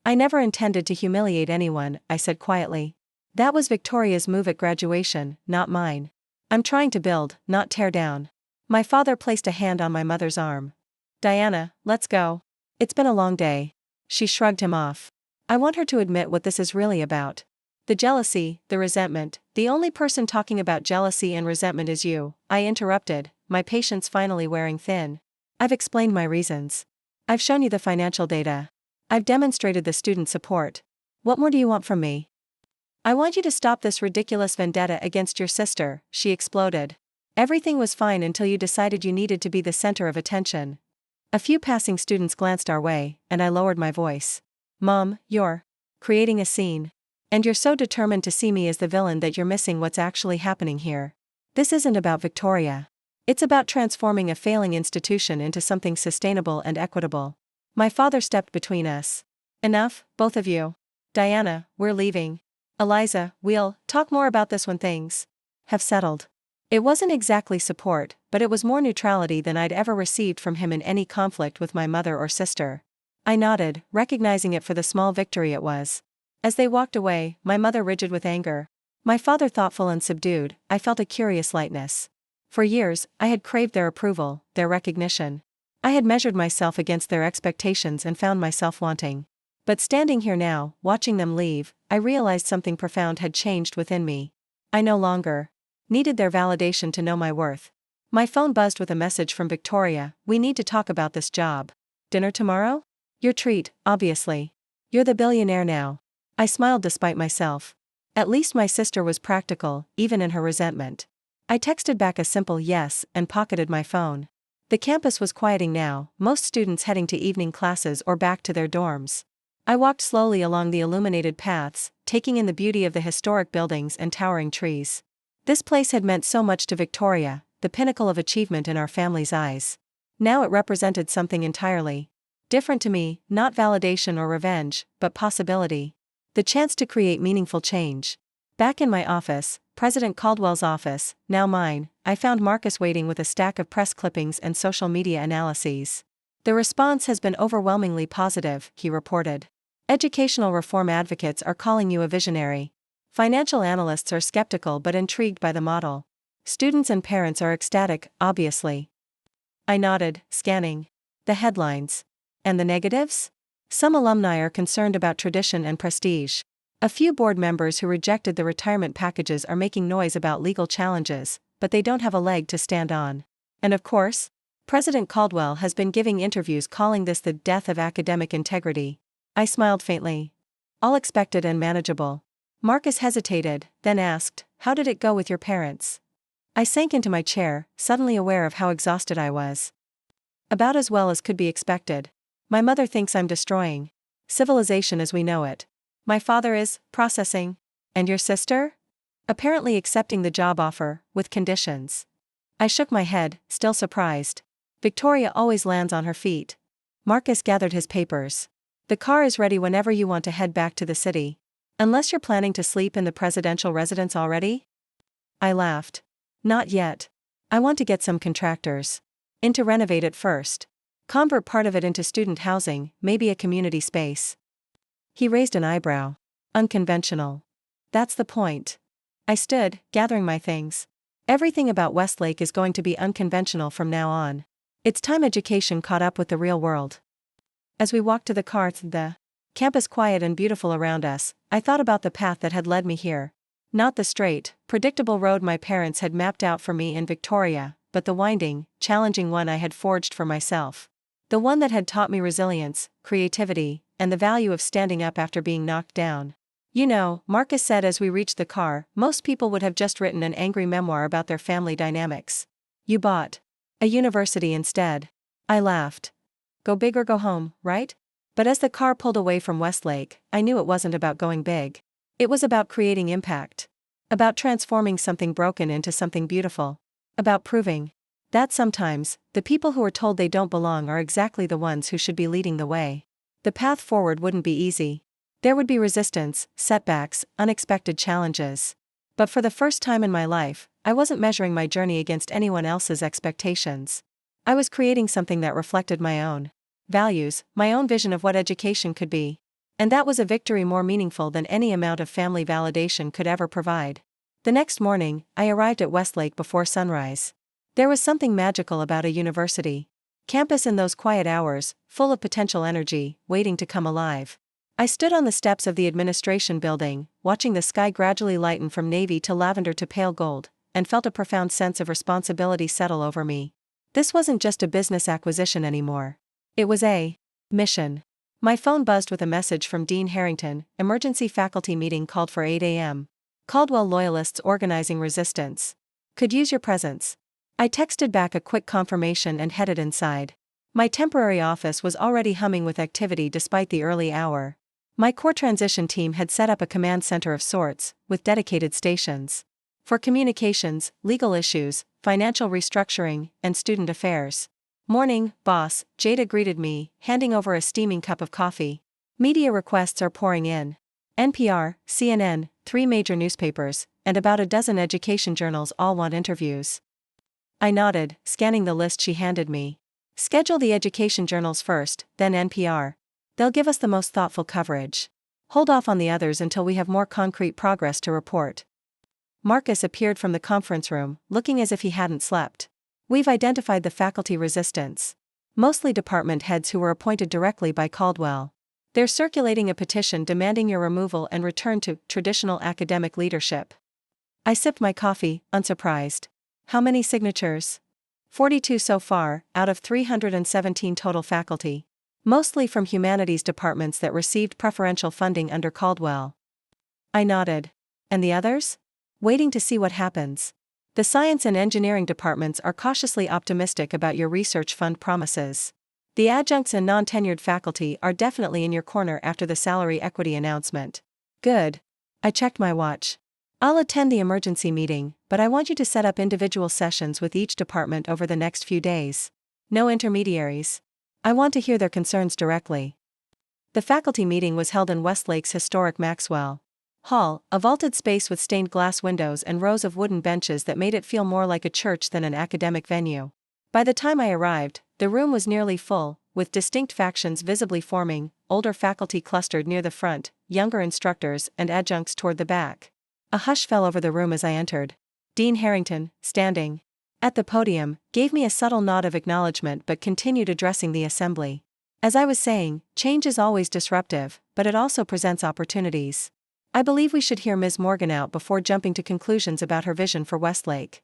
I never intended to humiliate anyone, I said quietly. That was Victoria's move at graduation, not mine. I'm trying to build, not tear down. My father placed a hand on my mother's arm. Diana, let's go. It's been a long day. She shrugged him off. I want her to admit what this is really about. The jealousy, the resentment. The only person talking about jealousy and resentment is you, I interrupted, my patience finally wearing thin. I've explained my reasons. I've shown you the financial data. I've demonstrated the student support. What more do you want from me? I want you to stop this ridiculous vendetta against your sister, she exploded. Everything was fine until you decided you needed to be the center of attention. A few passing students glanced our way, and I lowered my voice. Mom, you're creating a scene. And you're so determined to see me as the villain that you're missing what's actually happening here. This isn't about Victoria. It's about transforming a failing institution into something sustainable and equitable. My father stepped between us. Enough, both of you. Diana, we're leaving. Eliza, we'll talk more about this when things have settled. It wasn't exactly support, but it was more neutrality than I'd ever received from him in any conflict with my mother or sister. I nodded, recognizing it for the small victory it was. As they walked away, my mother rigid with anger. My father thoughtful and subdued, I felt a curious lightness. For years, I had craved their approval, their recognition. I had measured myself against their expectations and found myself wanting. But standing here now, watching them leave, I realized something profound had changed within me. I no longer needed their validation to know my worth. My phone buzzed with a message from Victoria. We need to talk about this job. Dinner tomorrow? Your treat, obviously. You're the billionaire now. I smiled despite myself. At least my sister was practical, even in her resentment. I texted back a simple yes and pocketed my phone. The campus was quieting now, most students heading to evening classes or back to their dorms. I walked slowly along the illuminated paths, taking in the beauty of the historic buildings and towering trees. This place had meant so much to Victoria, the pinnacle of achievement in our family's eyes. Now it represented something entirely different to me, not validation or revenge, but possibility. The chance to create meaningful change. Back in my office, President Caldwell's office, now mine, I found Marcus waiting with a stack of press clippings and social media analyses. The response has been overwhelmingly positive, he reported. Educational reform advocates are calling you a visionary. Financial analysts are skeptical but intrigued by the model. Students and parents are ecstatic, obviously. I nodded, scanning the headlines. And the negatives? Some alumni are concerned about tradition and prestige. A few board members who rejected the retirement packages are making noise about legal challenges, but they don't have a leg to stand on. And of course, President Caldwell has been giving interviews calling this the death of academic integrity. I smiled faintly. All expected and manageable. Marcus hesitated, then asked, "How did it go with your parents?" I sank into my chair, suddenly aware of how exhausted I was. About as well as could be expected. My mother thinks I'm destroying civilization as we know it. My father is processing. And your sister? Apparently accepting the job offer, with conditions. I shook my head, still surprised. Victoria always lands on her feet. Marcus gathered his papers. The car is ready whenever you want to head back to the city. Unless you're planning to sleep in the presidential residence already? I laughed. Not yet. I want to get some contractors in to renovate it first. Convert part of it into student housing, maybe a community space. He raised an eyebrow. Unconventional. That's the point. I stood, gathering my things. Everything about Westlake is going to be unconventional from now on. It's time education caught up with the real world. As we walked to the car, the campus quiet and beautiful around us, I thought about the path that had led me here. Not the straight, predictable road my parents had mapped out for me in Victoria, but the winding, challenging one I had forged for myself. The one that had taught me resilience, creativity, and the value of standing up after being knocked down. You know, Marcus said as we reached the car, most people would have just written an angry memoir about their family dynamics. You bought a university instead. I laughed. Go big or go home, right? But as the car pulled away from Westlake, I knew it wasn't about going big. It was about creating impact. About transforming something broken into something beautiful. About proving that sometimes, the people who are told they don't belong are exactly the ones who should be leading the way. The path forward wouldn't be easy. There would be resistance, setbacks, unexpected challenges. But for the first time in my life, I wasn't measuring my journey against anyone else's expectations. I was creating something that reflected my own values, my own vision of what education could be. And that was a victory more meaningful than any amount of family validation could ever provide. The next morning, I arrived at Westlake before sunrise. There was something magical about a university campus in those quiet hours, full of potential energy, waiting to come alive. I stood on the steps of the administration building, watching the sky gradually lighten from navy to lavender to pale gold, and felt a profound sense of responsibility settle over me. This wasn't just a business acquisition anymore. It was a mission. My phone buzzed with a message from Dean Harrington. Emergency faculty meeting called for 8 a.m. Caldwell loyalists organizing resistance. Could use your presence. I texted back a quick confirmation and headed inside. My temporary office was already humming with activity despite the early hour. My core transition team had set up a command center of sorts, with dedicated stations for communications, legal issues, financial restructuring, and student affairs. Morning, boss, Jada greeted me, handing over a steaming cup of coffee. Media requests are pouring in. NPR, CNN, 3 major newspapers, and about a dozen education journals all want interviews. I nodded, scanning the list she handed me. Schedule the education journals first, then NPR. They'll give us the most thoughtful coverage. Hold off on the others until we have more concrete progress to report. Marcus appeared from the conference room, looking as if he hadn't slept. We've identified the faculty resistance. Mostly department heads who were appointed directly by Caldwell. They're circulating a petition demanding your removal and return to traditional academic leadership. I sipped my coffee, unsurprised. How many signatures? 42 so far, out of 317 total faculty. Mostly from humanities departments that received preferential funding under Caldwell. I nodded. And the others? Waiting to see what happens. The science and engineering departments are cautiously optimistic about your research fund promises. The adjuncts and non-tenured faculty are definitely in your corner after the salary equity announcement. Good. I checked my watch. I'll attend the emergency meeting, but I want you to set up individual sessions with each department over the next few days. No intermediaries. I want to hear their concerns directly. The faculty meeting was held in Westlake's historic Maxwell. Hall, a vaulted space with stained glass windows and rows of wooden benches that made it feel more like a church than an academic venue. By the time I arrived, the room was nearly full, with distinct factions visibly forming, older faculty clustered near the front, younger instructors and adjuncts toward the back. A hush fell over the room as I entered. Dean Harrington, standing at the podium, gave me a subtle nod of acknowledgement but continued addressing the assembly. As I was saying, change is always disruptive, but it also presents opportunities. I believe we should hear Ms. Morgan out before jumping to conclusions about her vision for Westlake.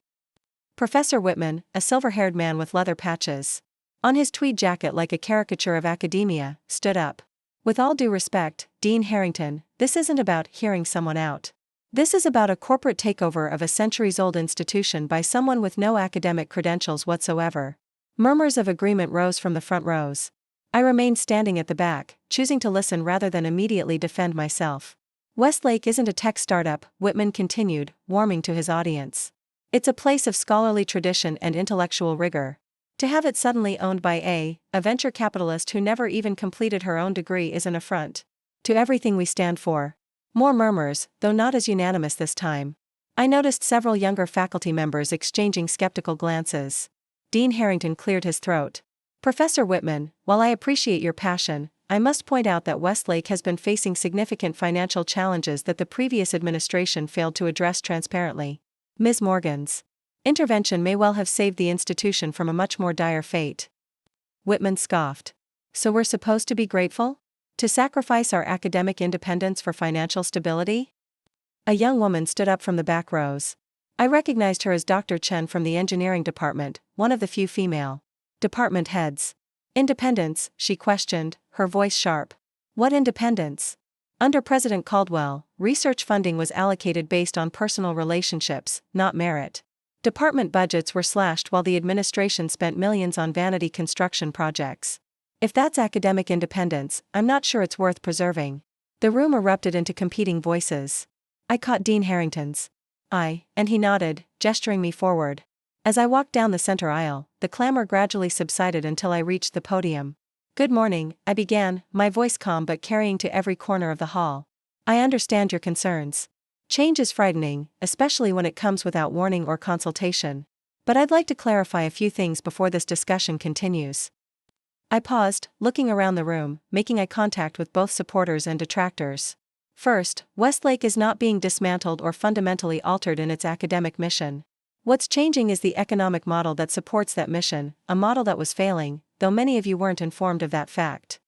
Professor Whitman, a silver-haired man with leather patches on his tweed jacket like a caricature of academia, stood up. With all due respect, Dean Harrington, this isn't about hearing someone out. This is about a corporate takeover of a centuries-old institution by someone with no academic credentials whatsoever. Murmurs of agreement rose from the front rows. I remained standing at the back, choosing to listen rather than immediately defend myself. Westlake isn't a tech startup, Whitman continued, warming to his audience. It's a place of scholarly tradition and intellectual rigor. To have it suddenly owned by a venture capitalist who never even completed her own degree is an affront to everything we stand for. More murmurs, though not as unanimous this time. I noticed several younger faculty members exchanging skeptical glances. Dean Harrington cleared his throat. Professor Whitman, while I appreciate your passion, I must point out that Westlake has been facing significant financial challenges that the previous administration failed to address transparently. Ms. Morgan's intervention may well have saved the institution from a much more dire fate. Whitman scoffed. So we're supposed to be grateful? To sacrifice our academic independence for financial stability? A young woman stood up from the back rows. I recognized her as Dr. Chen from the engineering department, one of the few female department heads. Independence, she questioned, her voice sharp. What independence? Under President Caldwell, research funding was allocated based on personal relationships, not merit. Department budgets were slashed while the administration spent millions on vanity construction projects. If that's academic independence, I'm not sure it's worth preserving. The room erupted into competing voices. I caught Dean Harrington's eye, and he nodded, gesturing me forward. As I walked down the center aisle, the clamor gradually subsided until I reached the podium. Good morning, I began, my voice calm but carrying to every corner of the hall. I understand your concerns. Change is frightening, especially when it comes without warning or consultation. But I'd like to clarify a few things before this discussion continues. I paused, looking around the room, making eye contact with both supporters and detractors. First, Westlake is not being dismantled or fundamentally altered in its academic mission. What's changing is the economic model that supports that mission, a model that was failing, though many of you weren't informed of that fact.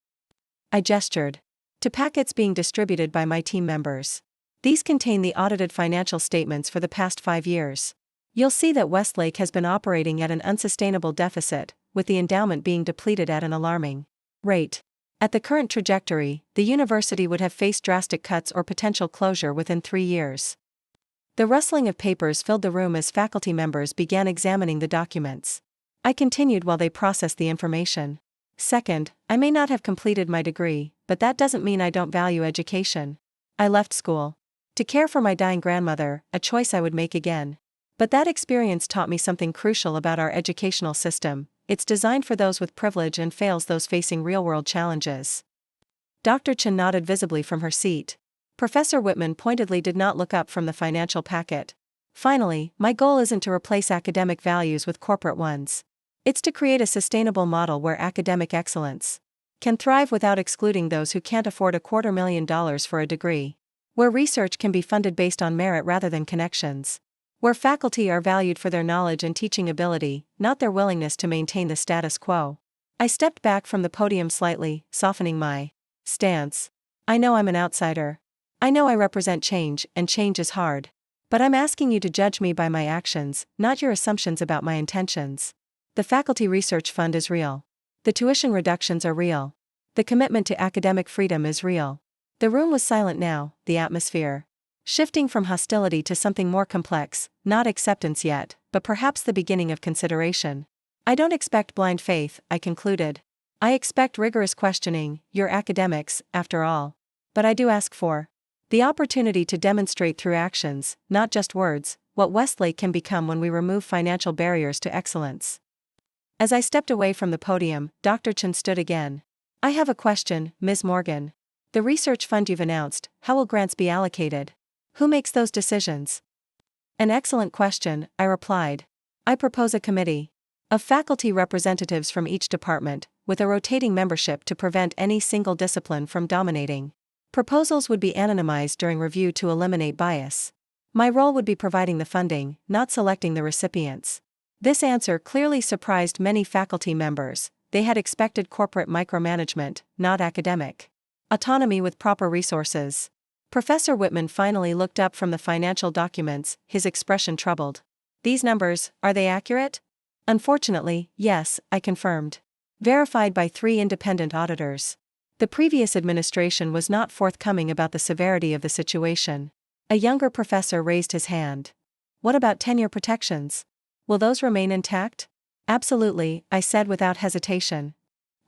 I gestured to packets being distributed by my team members. These contain the audited financial statements for the past 5 years. You'll see that Westlake has been operating at an unsustainable deficit, with the endowment being depleted at an alarming rate. At the current trajectory, the university would have faced drastic cuts or potential closure within 3 years. The rustling of papers filled the room as faculty members began examining the documents. I continued while they processed the information. Second, I may not have completed my degree, but that doesn't mean I don't value education. I left school to care for my dying grandmother, a choice I would make again. But that experience taught me something crucial about our educational system. It's designed for those with privilege and fails those facing real-world challenges. Dr. Chen nodded visibly from her seat. Professor Whitman pointedly did not look up from the financial packet. Finally, my goal isn't to replace academic values with corporate ones. It's to create a sustainable model where academic excellence can thrive without excluding those who can't afford $250,000 for a degree. Where research can be funded based on merit rather than connections. Where faculty are valued for their knowledge and teaching ability, not their willingness to maintain the status quo. I stepped back from the podium slightly, softening my stance. I know I'm an outsider. I know I represent change, and change is hard. But I'm asking you to judge me by my actions, not your assumptions about my intentions. The Faculty Research Fund is real. The tuition reductions are real. The commitment to academic freedom is real. The room was silent now, the atmosphere shifting from hostility to something more complex, not acceptance yet, but perhaps the beginning of consideration. I don't expect blind faith, I concluded. I expect rigorous questioning, you're academics, after all. But I do ask for the opportunity to demonstrate through actions, not just words, what Westlake can become when we remove financial barriers to excellence. As I stepped away from the podium, Dr. Chen stood again. I have a question, Ms. Morgan. The research fund you've announced, how will grants be allocated? Who makes those decisions? An excellent question, I replied. I propose a committee of faculty representatives from each department, with a rotating membership to prevent any single discipline from dominating. Proposals would be anonymized during review to eliminate bias. My role would be providing the funding, not selecting the recipients. This answer clearly surprised many faculty members. They had expected corporate micromanagement, not academic autonomy with proper resources. Professor Whitman finally looked up from the financial documents, his expression troubled. These numbers, are they accurate? Unfortunately, yes, I confirmed. Verified by 3 independent auditors. The previous administration was not forthcoming about the severity of the situation. A younger professor raised his hand. What about tenure protections? Will those remain intact? Absolutely, I said without hesitation.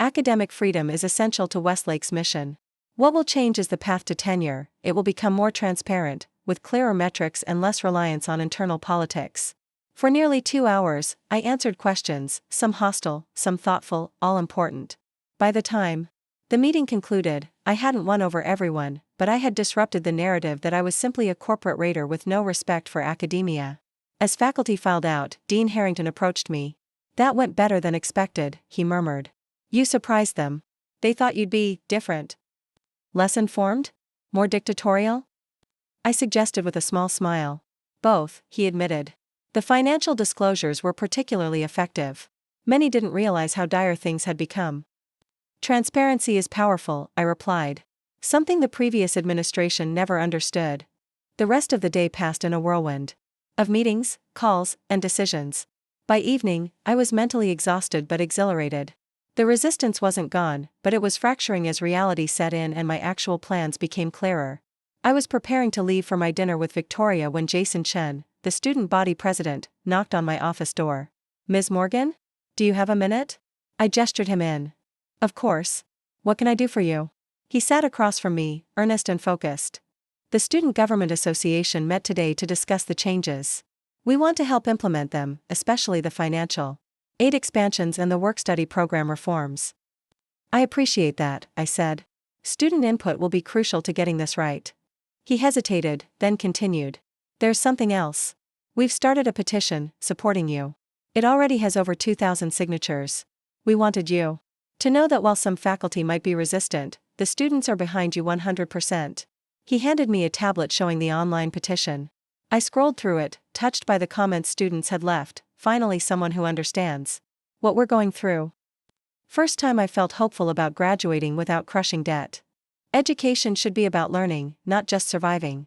Academic freedom is essential to Westlake's mission. What will change is the path to tenure. It will become more transparent, with clearer metrics and less reliance on internal politics. For nearly 2 hours, I answered questions, some hostile, some thoughtful, all important. By the time the meeting concluded, I hadn't won over everyone, but I had disrupted the narrative that I was simply a corporate raider with no respect for academia. As faculty filed out, Dean Harrington approached me. That went better than expected, he murmured. You surprised them. They thought you'd be different. Less informed? More dictatorial? I suggested with a small smile. Both, he admitted. The financial disclosures were particularly effective. Many didn't realize how dire things had become. Transparency is powerful, I replied. Something the previous administration never understood. The rest of the day passed in a whirlwind of meetings, calls, and decisions. By evening, I was mentally exhausted but exhilarated. The resistance wasn't gone, but it was fracturing as reality set in and my actual plans became clearer. I was preparing to leave for my dinner with Victoria when Jason Chen, the student body president, knocked on my office door. Ms. Morgan? Do you have a minute? I gestured him in. Of course. What can I do for you? He sat across from me, earnest and focused. The Student Government Association met today to discuss the changes. We want to help implement them, especially the financial aid expansions and the work-study program reforms. I appreciate that, I said. Student input will be crucial to getting this right. He hesitated, then continued. There's something else. We've started a petition, supporting you. It already has over 2,000 signatures. We wanted you to know that while some faculty might be resistant, the students are behind you 100%. He handed me a tablet showing the online petition. I scrolled through it, touched by the comments students had left. Finally, someone who understands what we're going through. First time I felt hopeful about graduating without crushing debt. Education should be about learning, not just surviving.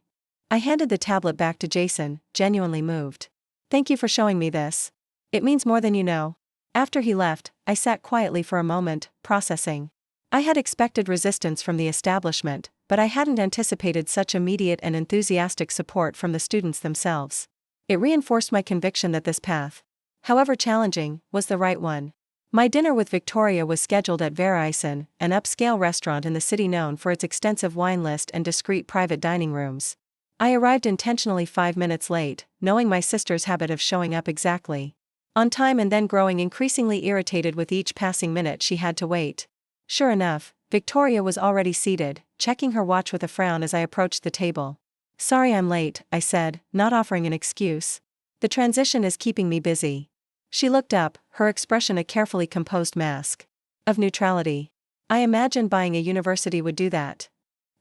I handed the tablet back to Jason, genuinely moved. Thank you for showing me this. It means more than you know. After he left, I sat quietly for a moment, processing. I had expected resistance from the establishment, but I hadn't anticipated such immediate and enthusiastic support from the students themselves. It reinforced my conviction that this path, however challenging, was the right one. My dinner with Victoria was scheduled at Vereisen, an upscale restaurant in the city known for its extensive wine list and discreet private dining rooms. I arrived intentionally 5 minutes late, knowing my sister's habit of showing up exactly on time and then growing increasingly irritated with each passing minute she had to wait. Sure enough, Victoria was already seated, checking her watch with a frown as I approached the table. Sorry I'm late, I said, not offering an excuse. The transition is keeping me busy. She looked up, her expression a carefully composed mask of neutrality. I imagined buying a university would do that.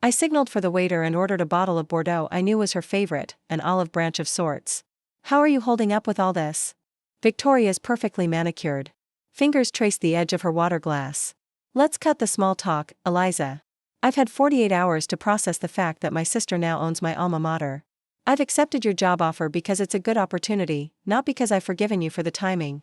I signaled for the waiter and ordered a bottle of Bordeaux I knew was her favorite, an olive branch of sorts. How are you holding up with all this? Victoria's perfectly manicured fingers traced the edge of her water glass. Let's cut the small talk, Eliza. I've had 48 hours to process the fact that my sister now owns my alma mater. I've accepted your job offer because it's a good opportunity, not because I've forgiven you for the timing.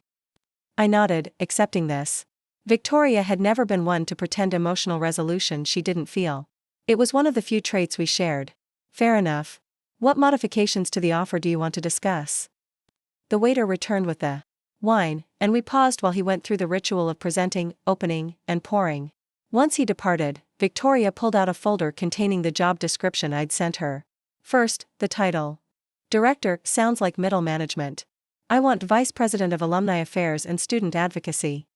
I nodded, accepting this. Victoria had never been one to pretend emotional resolution she didn't feel. It was one of the few traits we shared. Fair enough. What modifications to the offer do you want to discuss? The waiter returned with the wine, and we paused while he went through the ritual of presenting, opening, and pouring. Once he departed, Victoria pulled out a folder containing the job description I'd sent her. First, the title. Director sounds like middle management. I want Vice President of Alumni Affairs and Student Advocacy.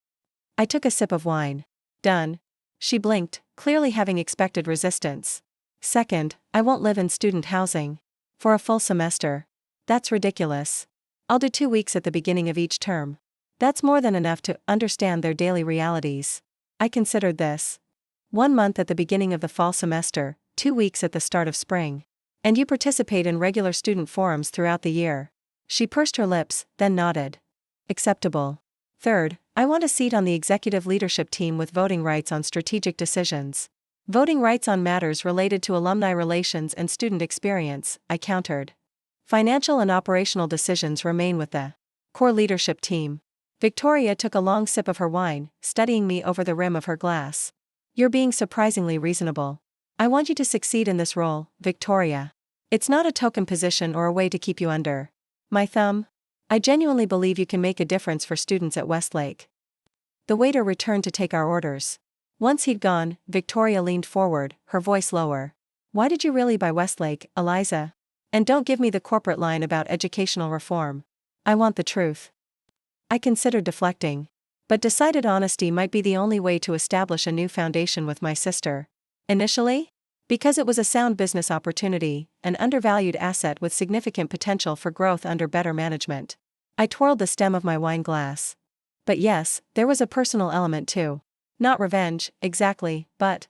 I took a sip of wine. Done. She blinked, clearly having expected resistance. Second, I won't live in student housing. For a full semester. That's ridiculous. I'll do 2 weeks at the beginning of each term. That's more than enough to understand their daily realities. I considered this. 1 month at the beginning of the fall semester, 2 weeks at the start of spring. And you participate in regular student forums throughout the year. She pursed her lips, then nodded. Acceptable. Third, I want a seat on the executive leadership team with voting rights on strategic decisions. Voting rights on matters related to alumni relations and student experience, I countered. Financial and operational decisions remain with the core leadership team. Victoria took a long sip of her wine, studying me over the rim of her glass. You're being surprisingly reasonable. I want you to succeed in this role, Victoria. It's not a token position or a way to keep you under my thumb. I genuinely believe you can make a difference for students at Westlake. The waiter returned to take our orders. Once he'd gone, Victoria leaned forward, her voice lower. Why did you really buy Westlake, Eliza? And don't give me the corporate line about educational reform. I want the truth. I considered deflecting, but decided honesty might be the only way to establish a new foundation with my sister. Initially? Because it was a sound business opportunity, an undervalued asset with significant potential for growth under better management. I twirled the stem of my wine glass. But yes, there was a personal element too. Not revenge, exactly, but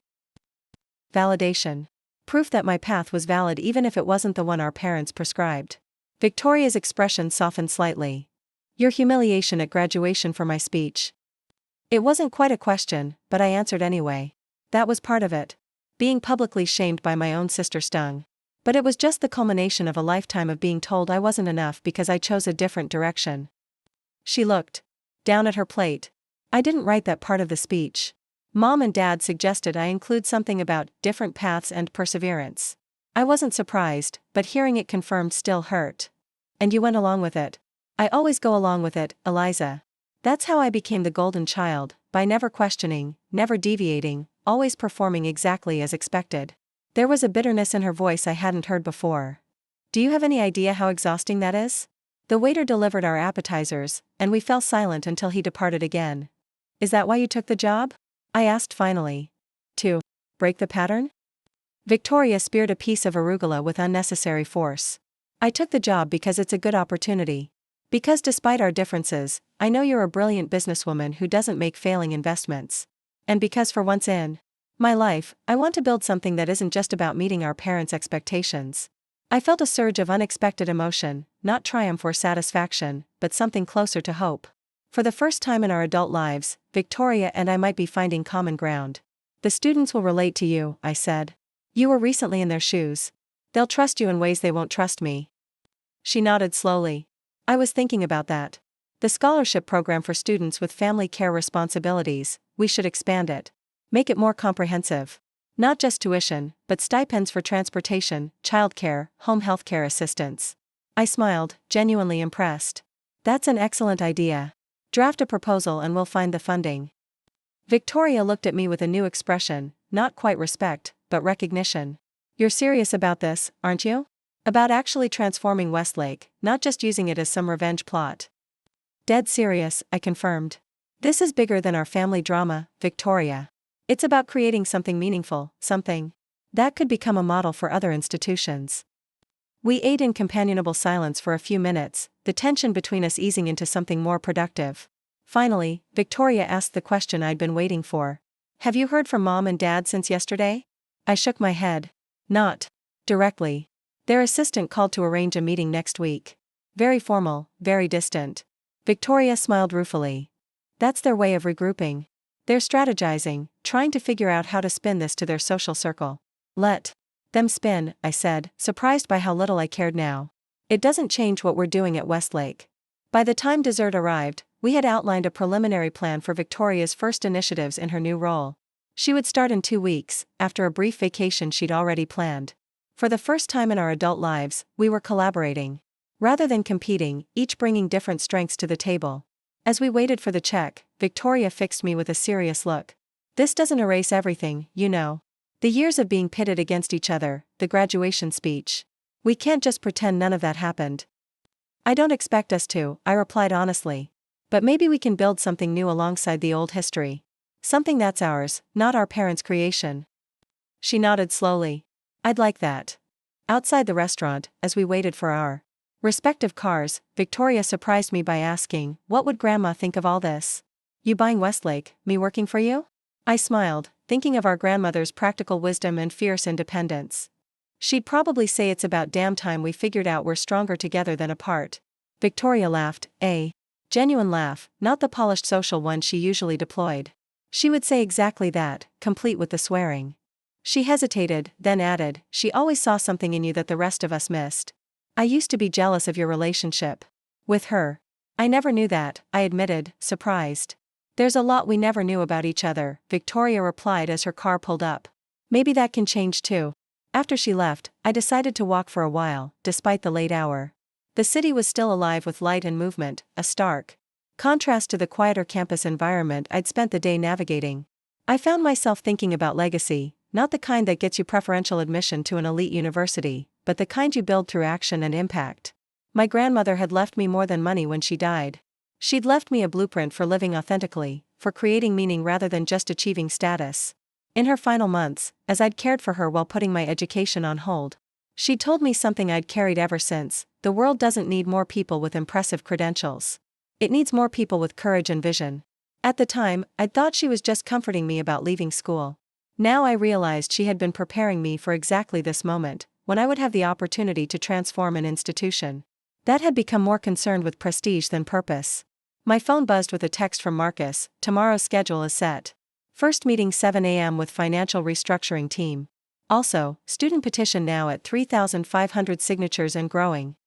validation. Proof that my path was valid even if it wasn't the one our parents prescribed. Victoria's expression softened slightly. Your humiliation at graduation for my speech. It wasn't quite a question, but I answered anyway. That was part of it. Being publicly shamed by my own sister stung. But it was just the culmination of a lifetime of being told I wasn't enough because I chose a different direction. She looked down at her plate. I didn't write that part of the speech. Mom and Dad suggested I include something about different paths and perseverance. I wasn't surprised, but hearing it confirmed still hurt. And you went along with it. I always go along with it, Eliza. That's how I became the golden child, by never questioning, never deviating, always performing exactly as expected. There was a bitterness in her voice I hadn't heard before. Do you have any idea how exhausting that is? The waiter delivered our appetizers, and we fell silent until he departed again. Is that why you took the job? I asked finally. To break the pattern? Victoria speared a piece of arugula with unnecessary force. I took the job because it's a good opportunity. Because despite our differences, I know you're a brilliant businesswoman who doesn't make failing investments. And because for once in my life, I want to build something that isn't just about meeting our parents' expectations. I felt a surge of unexpected emotion, not triumph or satisfaction, but something closer to hope. For the first time in our adult lives, Victoria and I might be finding common ground. The students will relate to you, I said. You were recently in their shoes. They'll trust you in ways they won't trust me. She nodded slowly. I was thinking about that. The scholarship program for students with family care responsibilities, we should expand it. Make it more comprehensive. Not just tuition, but stipends for transportation, childcare, home healthcare assistance. I smiled, genuinely impressed. That's an excellent idea. Draft a proposal and we'll find the funding. Victoria looked at me with a new expression, not quite respect, but recognition. You're serious about this, aren't you? About actually transforming Westlake, not just using it as some revenge plot. Dead serious, I confirmed. This is bigger than our family drama, Victoria. It's about creating something meaningful, something that could become a model for other institutions. We ate in companionable silence for a few minutes, the tension between us easing into something more productive. Finally, Victoria asked the question I'd been waiting for. Have you heard from Mom and Dad since yesterday? I shook my head. Not directly. Their assistant called to arrange a meeting next week. Very formal, very distant. Victoria smiled ruefully. That's their way of regrouping. They're strategizing, trying to figure out how to spin this to their social circle. Let them spin, I said, surprised by how little I cared now. It doesn't change what we're doing at Westlake. By the time dessert arrived, we had outlined a preliminary plan for Victoria's first initiatives in her new role. She would start in 2 weeks, after a brief vacation she'd already planned. For the first time in our adult lives, we were collaborating. Rather than competing, each bringing different strengths to the table. As we waited for the check, Victoria fixed me with a serious look. This doesn't erase everything, you know. The years of being pitted against each other, the graduation speech. We can't just pretend none of that happened. I don't expect us to, I replied honestly. But maybe we can build something new alongside the old history. Something that's ours, not our parents' creation. She nodded slowly. I'd like that. Outside the restaurant, as we waited for our respective cars, Victoria surprised me by asking, "What would Grandma think of all this? You buying Westlake, me working for you?" I smiled, thinking of our grandmother's practical wisdom and fierce independence. She'd probably say it's about damn time we figured out we're stronger together than apart. Victoria laughed, a genuine laugh, not the polished social one she usually deployed. She would say exactly that, complete with the swearing. She hesitated, then added, "She always saw something in you that the rest of us missed. I used to be jealous of your relationship with her." "I never knew that," I admitted, surprised. "There's a lot we never knew about each other," Victoria replied as her car pulled up. "Maybe that can change too." After she left, I decided to walk for a while, despite the late hour. The city was still alive with light and movement, a stark contrast to the quieter campus environment I'd spent the day navigating. I found myself thinking about legacy, not the kind that gets you preferential admission to an elite university, but the kind you build through action and impact. My grandmother had left me more than money when she died. She'd left me a blueprint for living authentically, for creating meaning rather than just achieving status. In her final months, as I'd cared for her while putting my education on hold, she'd told me something I'd carried ever since: the world doesn't need more people with impressive credentials. It needs more people with courage and vision. At the time, I'd thought she was just comforting me about leaving school. Now I realized she had been preparing me for exactly this moment, when I would have the opportunity to transform an institution that had become more concerned with prestige than purpose. My phone buzzed with a text from Marcus. "Tomorrow's schedule is set. First meeting 7 a.m. with financial restructuring team. Also, student petition now at 3,500 signatures and growing."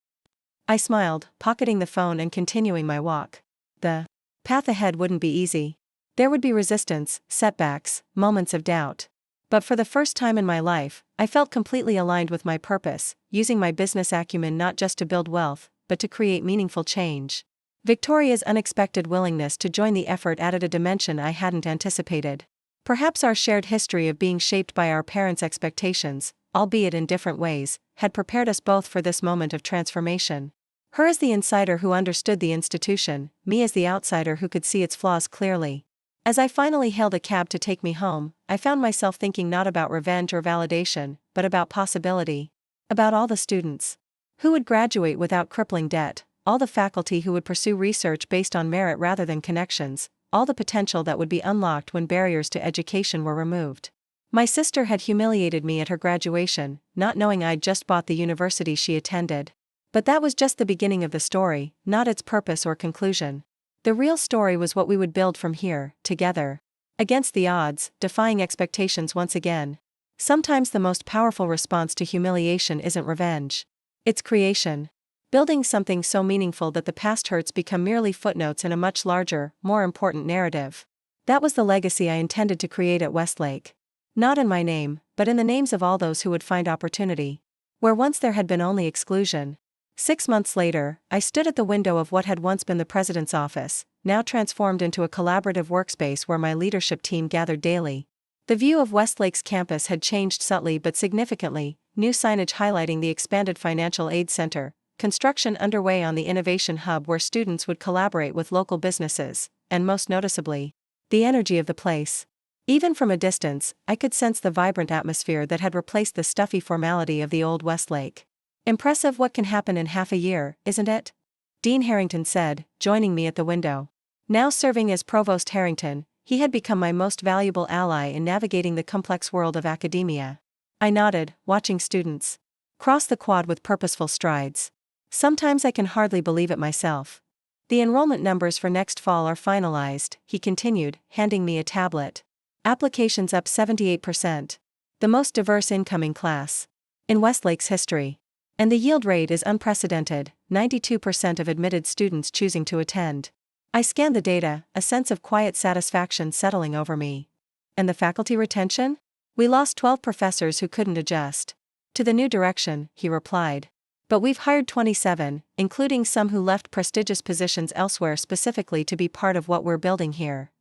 I smiled, pocketing the phone and continuing my walk. The path ahead wouldn't be easy. There would be resistance, setbacks, moments of doubt. But for the first time in my life, I felt completely aligned with my purpose, using my business acumen not just to build wealth, but to create meaningful change. Victoria's unexpected willingness to join the effort added a dimension I hadn't anticipated. Perhaps our shared history of being shaped by our parents' expectations, albeit in different ways, had prepared us both for this moment of transformation. Her as the insider who understood the institution, me as the outsider who could see its flaws clearly. As I finally hailed a cab to take me home, I found myself thinking not about revenge or validation, but about possibility. About all the students who would graduate without crippling debt, all the faculty who would pursue research based on merit rather than connections, all the potential that would be unlocked when barriers to education were removed. My sister had humiliated me at her graduation, not knowing I'd just bought the university she attended. But that was just the beginning of the story, not its purpose or conclusion. The real story was what we would build from here, together. Against the odds, defying expectations once again. Sometimes the most powerful response to humiliation isn't revenge. It's creation. Building something so meaningful that the past hurts become merely footnotes in a much larger, more important narrative. That was the legacy I intended to create at Westlake. Not in my name, but in the names of all those who would find opportunity where once there had been only exclusion. 6 months later, I stood at the window of what had once been the president's office, now transformed into a collaborative workspace where my leadership team gathered daily. The view of Westlake's campus had changed subtly but significantly: new signage highlighting the expanded financial aid center, construction underway on the innovation hub where students would collaborate with local businesses, and most noticeably, the energy of the place. Even from a distance, I could sense the vibrant atmosphere that had replaced the stuffy formality of the old Westlake. "Impressive what can happen in half a year, isn't it?" Dean Harrington said, joining me at the window. Now serving as Provost Harrington, he had become my most valuable ally in navigating the complex world of academia. I nodded, watching students cross the quad with purposeful strides. "Sometimes I can hardly believe it myself." "The enrollment numbers for next fall are finalized," he continued, handing me a tablet. "Applications up 78%. The most diverse incoming class in Westlake's history. And the yield rate is unprecedented, 92% of admitted students choosing to attend." I scanned the data, a sense of quiet satisfaction settling over me. "And the faculty retention?" "We lost 12 professors who couldn't adjust to the new direction," he replied. "But we've hired 27, including some who left prestigious positions elsewhere specifically to be part of what we're building here."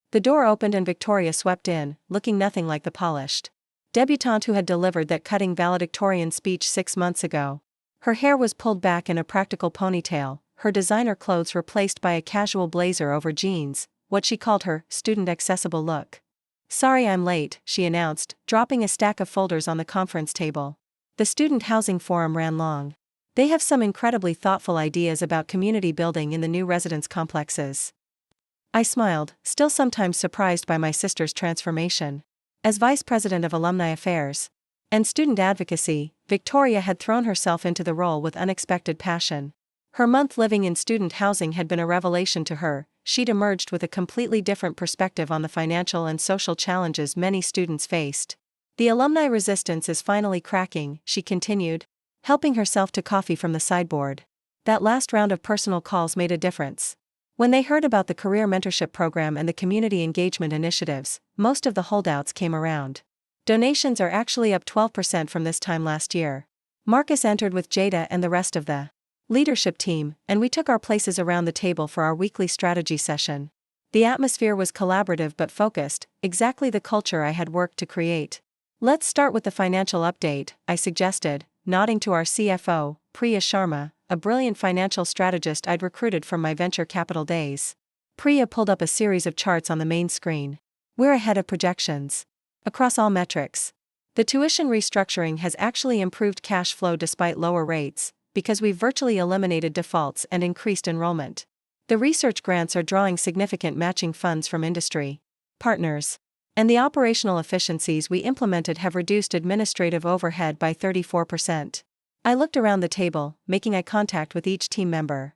The door opened and Victoria swept in, looking nothing like the polished debutante who had delivered that cutting valedictorian speech 6 months ago. Her hair was pulled back in a practical ponytail, her designer clothes replaced by a casual blazer over jeans, what she called her student-accessible look. "Sorry I'm late," she announced, dropping a stack of folders on the conference table. The student housing forum ran long. They have some incredibly thoughtful ideas about community building in the new residence complexes. I smiled, still sometimes surprised by my sister's transformation. As Vice President of Alumni Affairs and Student Advocacy, Victoria had thrown herself into the role with unexpected passion. Her month living in student housing had been a revelation to her. She'd emerged with a completely different perspective on the financial and social challenges many students faced. The alumni resistance is finally cracking, she continued, helping herself to coffee from the sideboard. That last round of personal calls made a difference. When they heard about the career mentorship program and the community engagement initiatives, most of the holdouts came around. Donations are actually up 12% from this time last year. Marcus entered with Jada and the rest of the leadership team, and we took our places around the table for our weekly strategy session. The atmosphere was collaborative but focused, exactly the culture I had worked to create. Let's start with the financial update, I suggested, nodding to our CFO, Priya Sharma, a brilliant financial strategist I'd recruited from my venture capital days. Priya pulled up a series of charts on the main screen. We're ahead of projections. Across all metrics. The tuition restructuring has actually improved cash flow despite lower rates, because we've virtually eliminated defaults and increased enrollment. The research grants are drawing significant matching funds from industry partners. And the operational efficiencies we implemented have reduced administrative overhead by 34%. I looked around the table, making eye contact with each team member.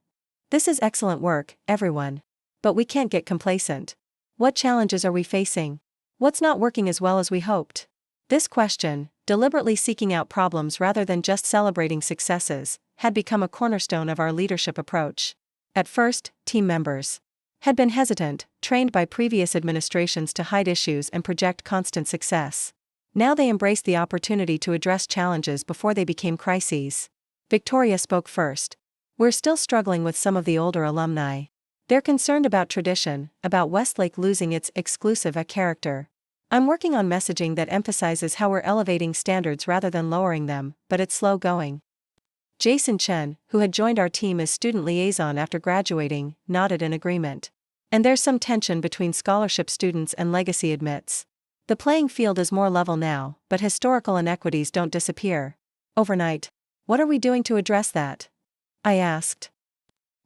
This is excellent work, everyone. But we can't get complacent. What challenges are we facing? What's not working as well as we hoped? This question, deliberately seeking out problems rather than just celebrating successes, had become a cornerstone of our leadership approach. At first, team members had been hesitant, trained by previous administrations to hide issues and project constant success. Now they embraced the opportunity to address challenges before they became crises. Victoria spoke first. We're still struggling with some of the older alumni. They're concerned about tradition, about Westlake losing its exclusive character. I'm working on messaging that emphasizes how we're elevating standards rather than lowering them, but it's slow going. Jason Chen, who had joined our team as student liaison after graduating, nodded in agreement. And there's some tension between scholarship students and legacy admits. The playing field is more level now, but historical inequities don't disappear overnight. What are we doing to address that? I asked.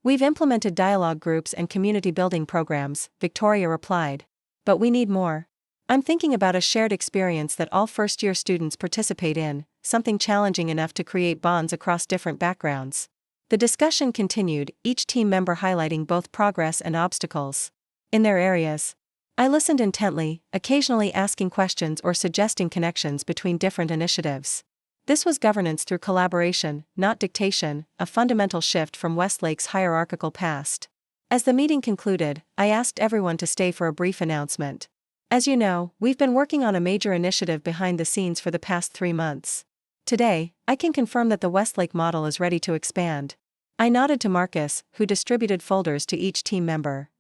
We've implemented dialogue groups and community building programs, Victoria replied. But we need more. I'm thinking about a shared experience that all first-year students participate in, something challenging enough to create bonds across different backgrounds. The discussion continued, each team member highlighting both progress and obstacles in their areas. I listened intently, occasionally asking questions or suggesting connections between different initiatives. This was governance through collaboration, not dictation, a fundamental shift from Westlake's hierarchical past. As the meeting concluded, I asked everyone to stay for a brief announcement. As you know, we've been working on a major initiative behind the scenes for the past 3 months. Today, I can confirm that the Westlake model is ready to expand. I nodded to Marcus, who distributed folders to each team member.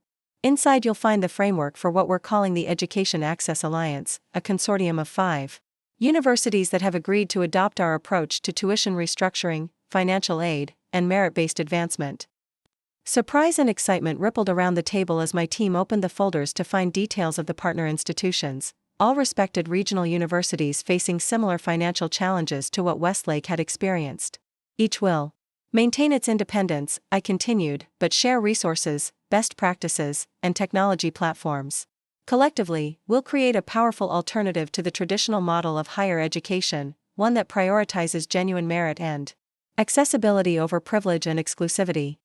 Inside you'll find the framework for what we're calling the Education Access Alliance, a consortium of 5 universities that have agreed to adopt our approach to tuition restructuring, financial aid, and merit-based advancement. Surprise and excitement rippled around the table as my team opened the folders to find details of the partner institutions, all respected regional universities facing similar financial challenges to what Westlake had experienced. Each will maintain its independence, I continued, but share resources, best practices, and technology platforms. Collectively, we'll create a powerful alternative to the traditional model of higher education, one that prioritizes genuine merit and accessibility over privilege and exclusivity.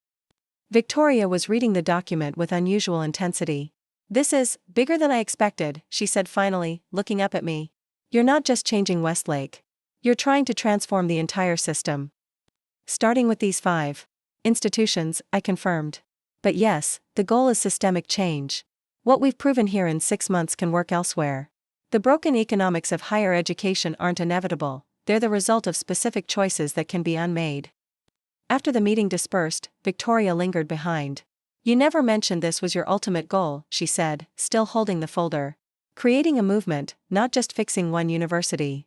Victoria was reading the document with unusual intensity. This is bigger than I expected, she said finally, looking up at me. You're not just changing Westlake. You're trying to transform the entire system. Starting with these 5 institutions, I confirmed. But yes, the goal is systemic change. What we've proven here in 6 months can work elsewhere. The broken economics of higher education aren't inevitable, they're the result of specific choices that can be unmade. After the meeting dispersed, Victoria lingered behind. You never mentioned this was your ultimate goal, she said, still holding the folder. Creating a movement, not just fixing one university.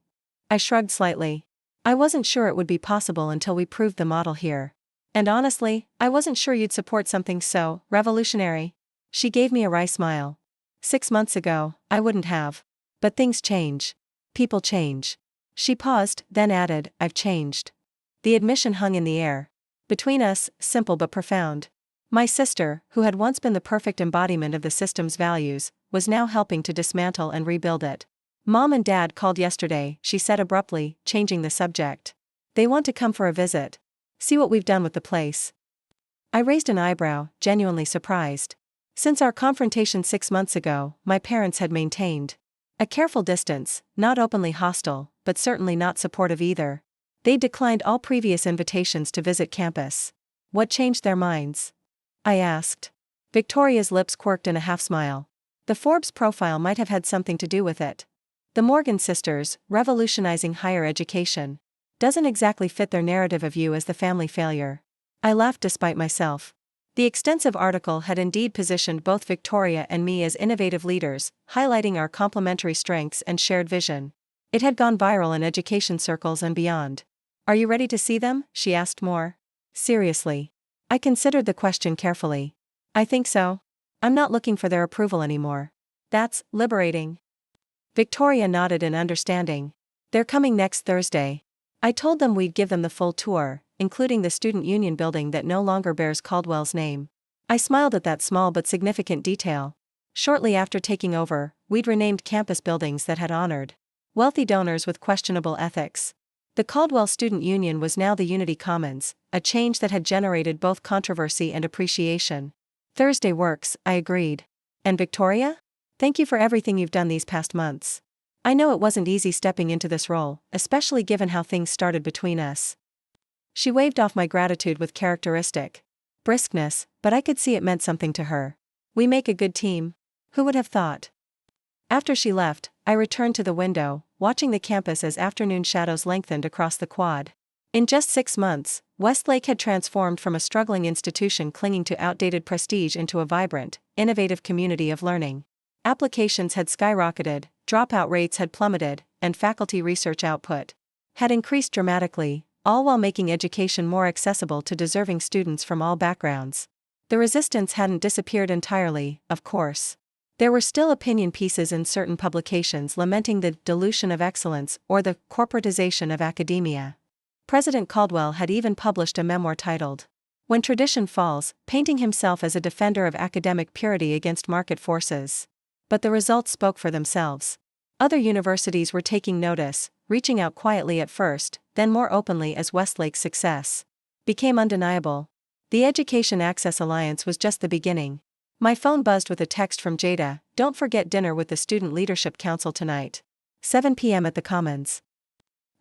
I shrugged slightly. I wasn't sure it would be possible until we proved the model here. And honestly, I wasn't sure you'd support something so revolutionary. She gave me a wry smile. 6 months ago, I wouldn't have. But things change. People change. She paused, then added, I've changed. The admission hung in the air. Between us, simple but profound. My sister, who had once been the perfect embodiment of the system's values, was now helping to dismantle and rebuild it. Mom and Dad called yesterday, she said abruptly, changing the subject. They want to come for a visit. See what we've done with the place. I raised an eyebrow, genuinely surprised. Since our confrontation 6 months ago, my parents had maintained a careful distance, not openly hostile, but certainly not supportive either. They declined all previous invitations to visit campus. What changed their minds? I asked. Victoria's lips quirked in a half-smile. The Forbes profile might have had something to do with it. The Morgan sisters, revolutionizing higher education. Doesn't exactly fit their narrative of you as the family failure. I laughed despite myself. The extensive article had indeed positioned both Victoria and me as innovative leaders, highlighting our complementary strengths and shared vision. It had gone viral in education circles and beyond. Are you ready to see them? She asked more seriously. I considered the question carefully. I think so. I'm not looking for their approval anymore. That's liberating. Victoria nodded in understanding. They're coming next Thursday. I told them we'd give them the full tour, including the student union building that no longer bears Caldwell's name. I smiled at that small but significant detail. Shortly after taking over, we'd renamed campus buildings that had honored wealthy donors with questionable ethics. The Caldwell Student Union was now the Unity Commons, a change that had generated both controversy and appreciation. Thursday works, I agreed. And Victoria? Thank you for everything you've done these past months. I know it wasn't easy stepping into this role, especially given how things started between us. She waved off my gratitude with characteristic briskness, but I could see it meant something to her. We make a good team. Who would have thought? After she left, I returned to the window, watching the campus as afternoon shadows lengthened across the quad. In just 6 months, Westlake had transformed from a struggling institution clinging to outdated prestige into a vibrant, innovative community of learning. Applications had skyrocketed, dropout rates had plummeted, and faculty research output had increased dramatically, all while making education more accessible to deserving students from all backgrounds. The resistance hadn't disappeared entirely, of course. There were still opinion pieces in certain publications lamenting the dilution of excellence or the corporatization of academia. President Caldwell had even published a memoir titled When Tradition Falls, painting himself as a defender of academic purity against market forces. But the results spoke for themselves. Other universities were taking notice, reaching out quietly at first, then more openly as Westlake's success became undeniable. The Education Access Alliance was just the beginning. My phone buzzed with a text from Jada, don't forget dinner with the Student Leadership Council tonight. 7 p.m. at the Commons.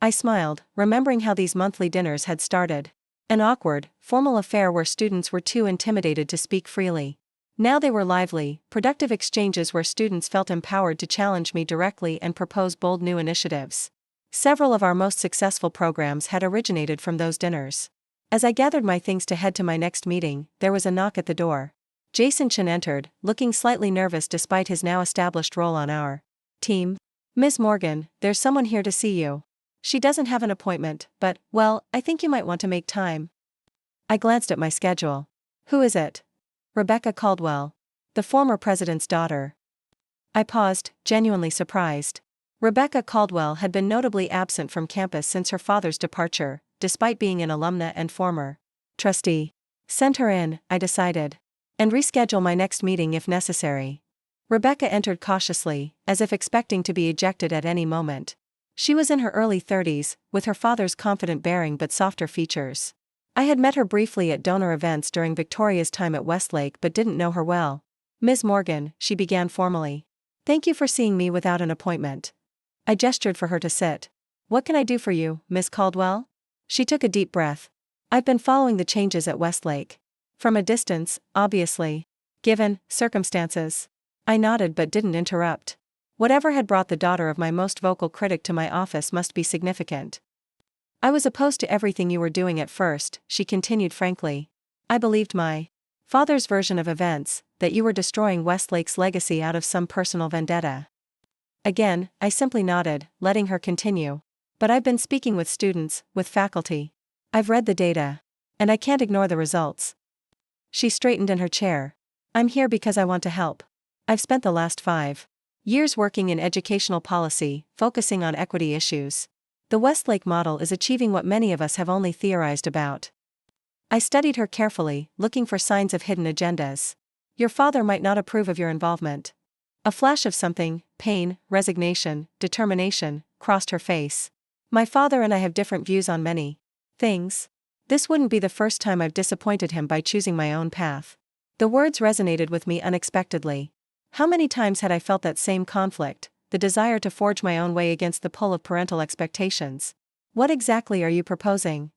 I smiled, remembering how these monthly dinners had started. An awkward, formal affair where students were too intimidated to speak freely. Now they were lively, productive exchanges where students felt empowered to challenge me directly and propose bold new initiatives. Several of our most successful programs had originated from those dinners. As I gathered my things to head to my next meeting, there was a knock at the door. Jason Chen entered, looking slightly nervous despite his now established role on our team. Ms. Morgan, there's someone here to see you. She doesn't have an appointment, but, well, I think you might want to make time. I glanced at my schedule. Who is it? Rebecca Caldwell, the former president's daughter. I paused, genuinely surprised. Rebecca Caldwell had been notably absent from campus since her father's departure, despite being an alumna and former trustee. Send her in, I decided. And reschedule my next meeting if necessary. Rebecca entered cautiously, as if expecting to be ejected at any moment. She was in her early 30s, with her father's confident bearing but softer features. I had met her briefly at donor events during Victoria's time at Westlake but didn't know her well. Ms. Morgan, she began formally. Thank you for seeing me without an appointment. I gestured for her to sit. What can I do for you, Miss Caldwell? She took a deep breath. I've been following the changes at Westlake. From a distance, obviously. Given circumstances. I nodded but didn't interrupt. Whatever had brought the daughter of my most vocal critic to my office must be significant. I was opposed to everything you were doing at first, she continued frankly. I believed my father's version of events, that you were destroying Westlake's legacy out of some personal vendetta. Again, I simply nodded, letting her continue. But I've been speaking with students, with faculty. I've read the data. And I can't ignore the results. She straightened in her chair. I'm here because I want to help. I've spent the last 5 years working in educational policy, focusing on equity issues. The Westlake model is achieving what many of us have only theorized about. I studied her carefully, looking for signs of hidden agendas. Your father might not approve of your involvement. A flash of something, pain, resignation, determination, crossed her face. My father and I have different views on many things. This wouldn't be the first time I've disappointed him by choosing my own path. The words resonated with me unexpectedly. How many times had I felt that same conflict, the desire to forge my own way against the pull of parental expectations? What exactly are you proposing?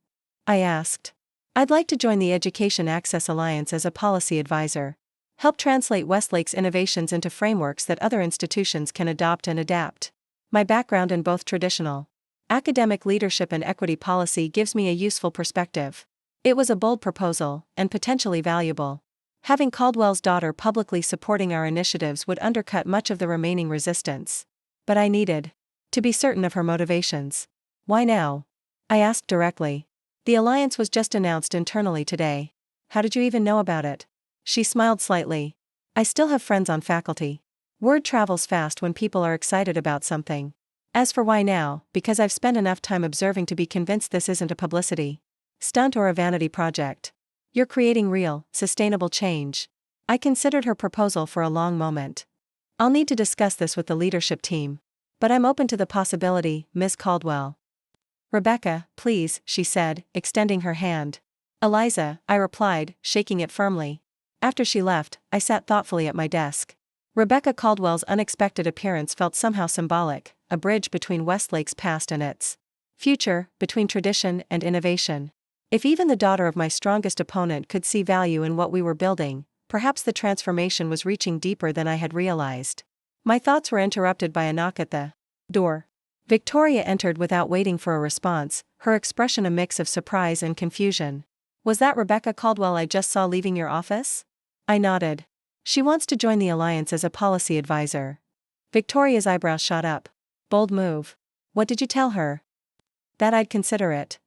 I asked. I'd like to join the Education Access Alliance as a policy advisor. Help translate Westlake's innovations into frameworks that other institutions can adopt and adapt. My background in both traditional academic leadership and equity policy gives me a useful perspective. It was a bold proposal, and potentially valuable. Having Caldwell's daughter publicly supporting our initiatives would undercut much of the remaining resistance. But I needed to be certain of her motivations. Why now? I asked directly. The alliance was just announced internally today. How did you even know about it? She smiled slightly. I still have friends on faculty. Word travels fast when people are excited about something. As for why now, because I've spent enough time observing to be convinced this isn't a publicity stunt or a vanity project. You're creating real, sustainable change. I considered her proposal for a long moment. I'll need to discuss this with the leadership team. But I'm open to the possibility, Miss Caldwell. Rebecca, please, she said, extending her hand. Eliza, I replied, shaking it firmly. After she left, I sat thoughtfully at my desk. Rebecca Caldwell's unexpected appearance felt somehow symbolic, a bridge between Westlake's past and its future, between tradition and innovation. If even the daughter of my strongest opponent could see value in what we were building, perhaps the transformation was reaching deeper than I had realized. My thoughts were interrupted by a knock at the door. Victoria entered without waiting for a response, her expression a mix of surprise and confusion. Was that Rebecca Caldwell I just saw leaving your office? I nodded. She wants to join the alliance as a policy advisor. Victoria's eyebrows shot up. Bold move. What did you tell her? That I'd consider it.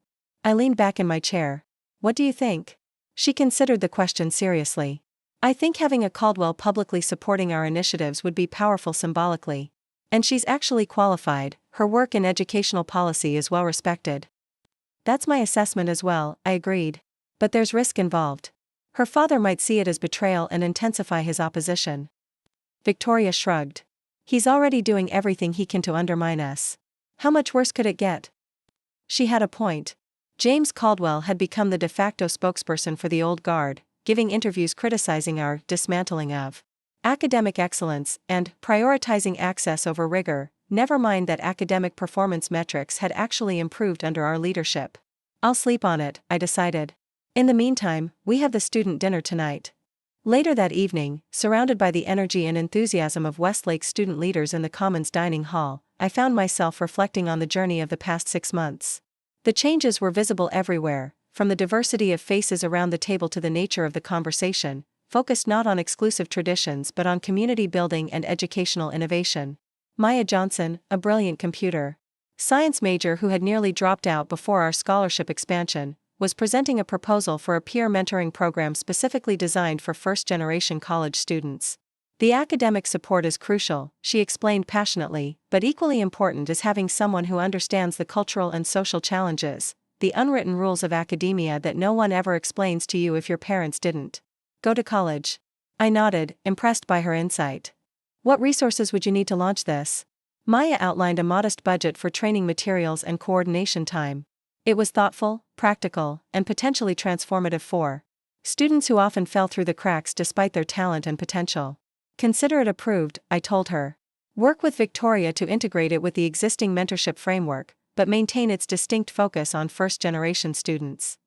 I leaned back in my chair. What do you think? She considered the question seriously. I think having a Caldwell publicly supporting our initiatives would be powerful symbolically. And she's actually qualified, her work in educational policy is well respected. That's my assessment as well, I agreed. But there's risk involved. Her father might see it as betrayal and intensify his opposition. Victoria shrugged. He's already doing everything he can to undermine us. How much worse could it get? She had a point. James Caldwell had become the de facto spokesperson for the old guard, giving interviews criticizing our dismantling of academic excellence and prioritizing access over rigor, never mind that academic performance metrics had actually improved under our leadership. I'll sleep on it, I decided. In the meantime, we have the student dinner tonight. Later that evening, surrounded by the energy and enthusiasm of Westlake student leaders in the Commons dining hall, I found myself reflecting on the journey of the past 6 months. The changes were visible everywhere, from the diversity of faces around the table to the nature of the conversation, focused not on exclusive traditions but on community building and educational innovation. Maya Johnson, a brilliant computer science major who had nearly dropped out before our scholarship expansion, was presenting a proposal for a peer mentoring program specifically designed for first-generation college students. The academic support is crucial, she explained passionately, but equally important is having someone who understands the cultural and social challenges, the unwritten rules of academia that no one ever explains to you if your parents didn't go to college. I nodded, impressed by her insight. What resources would you need to launch this? Maya outlined a modest budget for training materials and coordination time. It was thoughtful, practical, and potentially transformative for students who often fell through the cracks despite their talent and potential. Consider it approved, I told her. Work with Victoria to integrate it with the existing mentorship framework, but maintain its distinct focus on first-generation students.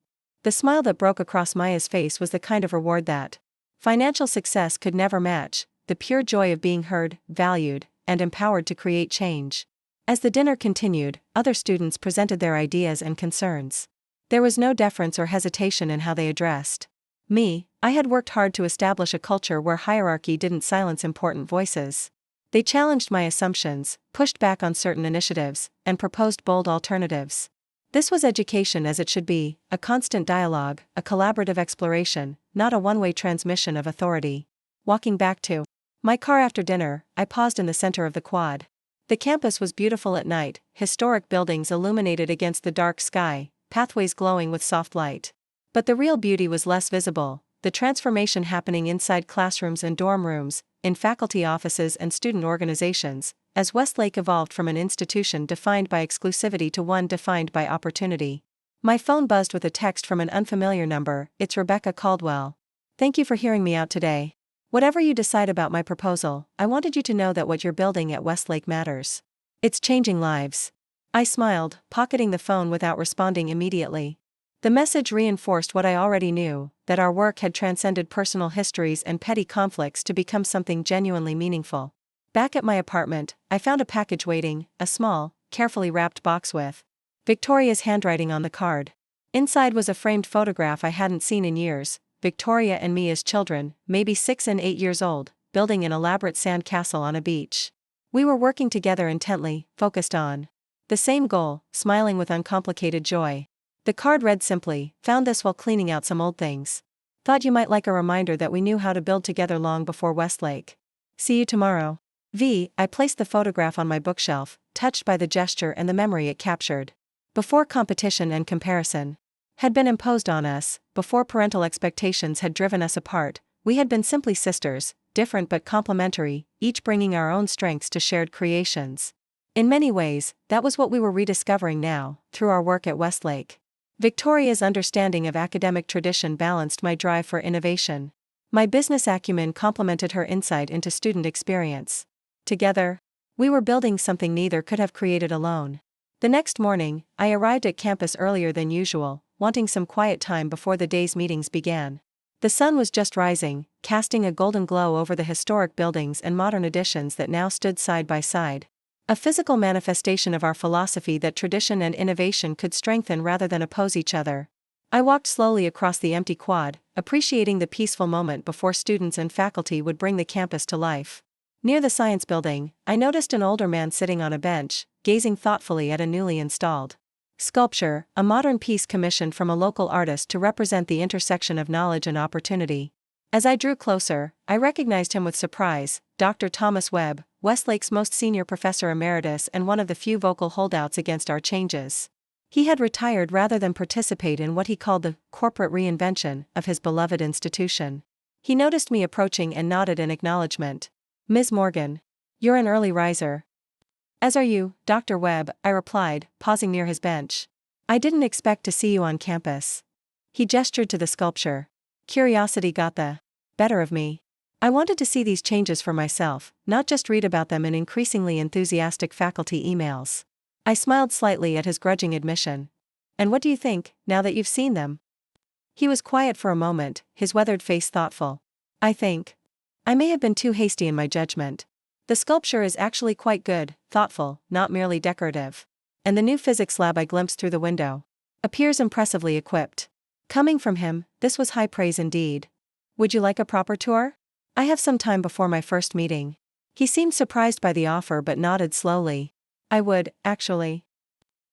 The smile that broke across Maya's face was the kind of reward that financial success could never match, the pure joy of being heard, valued, and empowered to create change. As the dinner continued, other students presented their ideas and concerns. There was no deference or hesitation in how they addressed me. I had worked hard to establish a culture where hierarchy didn't silence important voices. They challenged my assumptions, pushed back on certain initiatives, and proposed bold alternatives. This was education as it should be, a constant dialogue, a collaborative exploration, not a one-way transmission of authority. Walking back to my car after dinner, I paused in the center of the quad. The campus was beautiful at night, historic buildings illuminated against the dark sky, pathways glowing with soft light. But the real beauty was less visible, the transformation happening inside classrooms and dorm rooms, in faculty offices and student organizations, as Westlake evolved from an institution defined by exclusivity to one defined by opportunity. My phone buzzed with a text from an unfamiliar number. It's Rebecca Caldwell. Thank you for hearing me out today. Whatever you decide about my proposal, I wanted you to know that what you're building at Westlake matters. It's changing lives. I smiled, pocketing the phone without responding immediately. The message reinforced what I already knew, that our work had transcended personal histories and petty conflicts to become something genuinely meaningful. Back at my apartment, I found a package waiting, a small, carefully wrapped box with Victoria's handwriting on the card. Inside was a framed photograph I hadn't seen in years, Victoria and me as children, maybe 6 and 8 years old, building an elaborate sand castle on a beach. We were working together intently, focused on the same goal, smiling with uncomplicated joy. The card read simply, "Found this while cleaning out some old things. Thought you might like a reminder that we knew how to build together long before Westlake. See you tomorrow." I placed the photograph on my bookshelf, touched by the gesture and the memory it captured. Before competition and comparison had been imposed on us, before parental expectations had driven us apart, we had been simply sisters, different but complementary, each bringing our own strengths to shared creations. In many ways, that was what we were rediscovering now, through our work at Westlake. Victoria's understanding of academic tradition balanced my drive for innovation. My business acumen complemented her insight into student experience. Together, we were building something neither could have created alone. The next morning, I arrived at campus earlier than usual, wanting some quiet time before the day's meetings began. The sun was just rising, casting a golden glow over the historic buildings and modern additions that now stood side by side. A physical manifestation of our philosophy that tradition and innovation could strengthen rather than oppose each other. I walked slowly across the empty quad, appreciating the peaceful moment before students and faculty would bring the campus to life. Near the science building, I noticed an older man sitting on a bench, gazing thoughtfully at a newly installed sculpture, a modern piece commissioned from a local artist to represent the intersection of knowledge and opportunity. As I drew closer, I recognized him with surprise, Dr. Thomas Webb, Westlake's most senior professor emeritus and one of the few vocal holdouts against our changes. He had retired rather than participate in what he called the corporate reinvention of his beloved institution. He noticed me approaching and nodded in acknowledgement. "Ms. Morgan. You're an early riser." "As are you, Dr. Webb," I replied, pausing near his bench. "I didn't expect to see you on campus." He gestured to the sculpture. Curiosity got the better of me. I wanted to see these changes for myself, not just read about them in increasingly enthusiastic faculty emails. I smiled slightly at his grudging admission. "And what do you think, now that you've seen them?" He was quiet for a moment, his weathered face thoughtful. I think I may have been too hasty in my judgment. The sculpture is actually quite good, thoughtful, not merely decorative. And the new physics lab I glimpsed through the window appears impressively equipped." Coming from him, this was high praise indeed. "Would you like a proper tour? I have some time before my first meeting." He seemed surprised by the offer but nodded slowly. "I would, actually."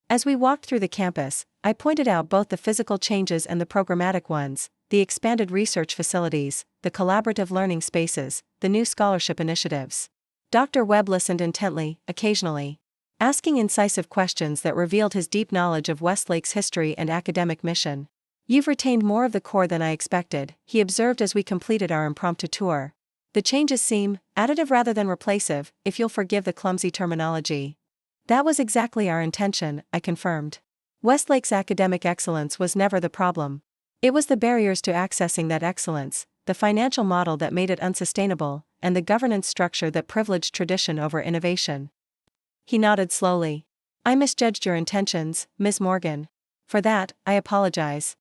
As we walked through the campus, I pointed out both the physical changes and the programmatic ones, the expanded research facilities, the collaborative learning spaces, the new scholarship initiatives. Dr. Webb listened intently, occasionally asking incisive questions that revealed his deep knowledge of Westlake's history and academic mission. "You've retained more of the core than I expected," he observed as we completed our impromptu tour. "The changes seem additive rather than replacive, if you'll forgive the clumsy terminology." "That was exactly our intention," I confirmed. Westlake's academic excellence was never the problem. It was the barriers to accessing that excellence, the financial model that made it unsustainable, and the governance structure that privileged tradition over innovation. He nodded slowly. "I misjudged your intentions, Ms. Morgan. For that, I apologize."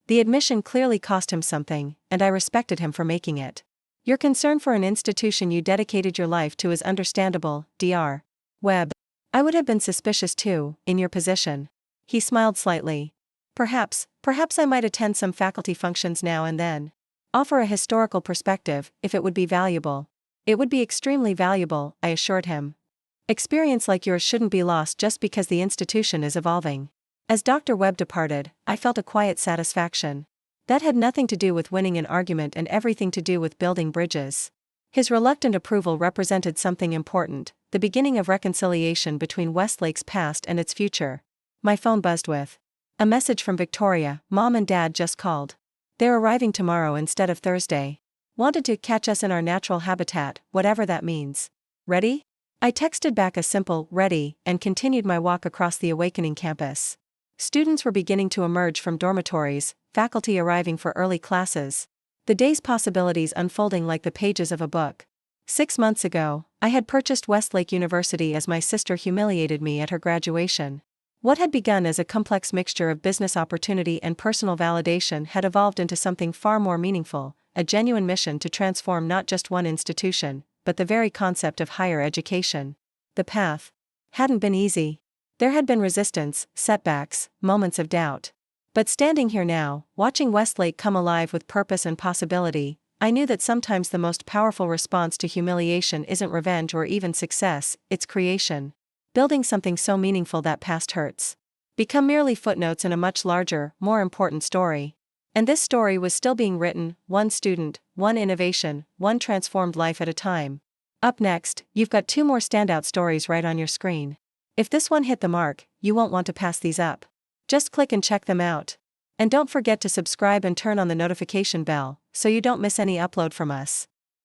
The admission clearly cost him something, and I respected him for making it. "Your concern for an institution you dedicated your life to is understandable, Dr. Webb. I would have been suspicious too, in your position." He smiled slightly. Perhaps I might attend some faculty functions now and then. Offer a historical perspective, if it would be valuable." "It would be extremely valuable," I assured him. "Experience like yours shouldn't be lost just because the institution is evolving." As Dr. Webb departed, I felt a quiet satisfaction. That had nothing to do with winning an argument and everything to do with building bridges. His reluctant approval represented something important, the beginning of reconciliation between Westlake's past and its future. My phone buzzed with a message from Victoria. Mom and Dad just called. They're arriving tomorrow instead of Thursday. Wanted to catch us in our natural habitat, whatever that means. Ready? I texted back a simple, ready, and continued my walk across the awakening campus. Students were beginning to emerge from dormitories, faculty arriving for early classes. The day's possibilities unfolding like the pages of a book. 6 months ago, I had purchased Westlake University as my sister humiliated me at her graduation. What had begun as a complex mixture of business opportunity and personal validation had evolved into something far more meaningful, a genuine mission to transform not just one institution, but the very concept of higher education. The path hadn't been easy. There had been resistance, setbacks, moments of doubt. But standing here now, watching Westlake come alive with purpose and possibility, I knew that sometimes the most powerful response to humiliation isn't revenge or even success, it's creation. Building something so meaningful that past hurts become merely footnotes in a much larger, more important story. And this story was still being written, one student, one innovation, one transformed life at a time. Up next, you've got 2 more standout stories right on your screen. If this one hit the mark, you won't want to pass these up. Just click and check them out. And don't forget to subscribe and turn on the notification bell, so you don't miss any upload from us.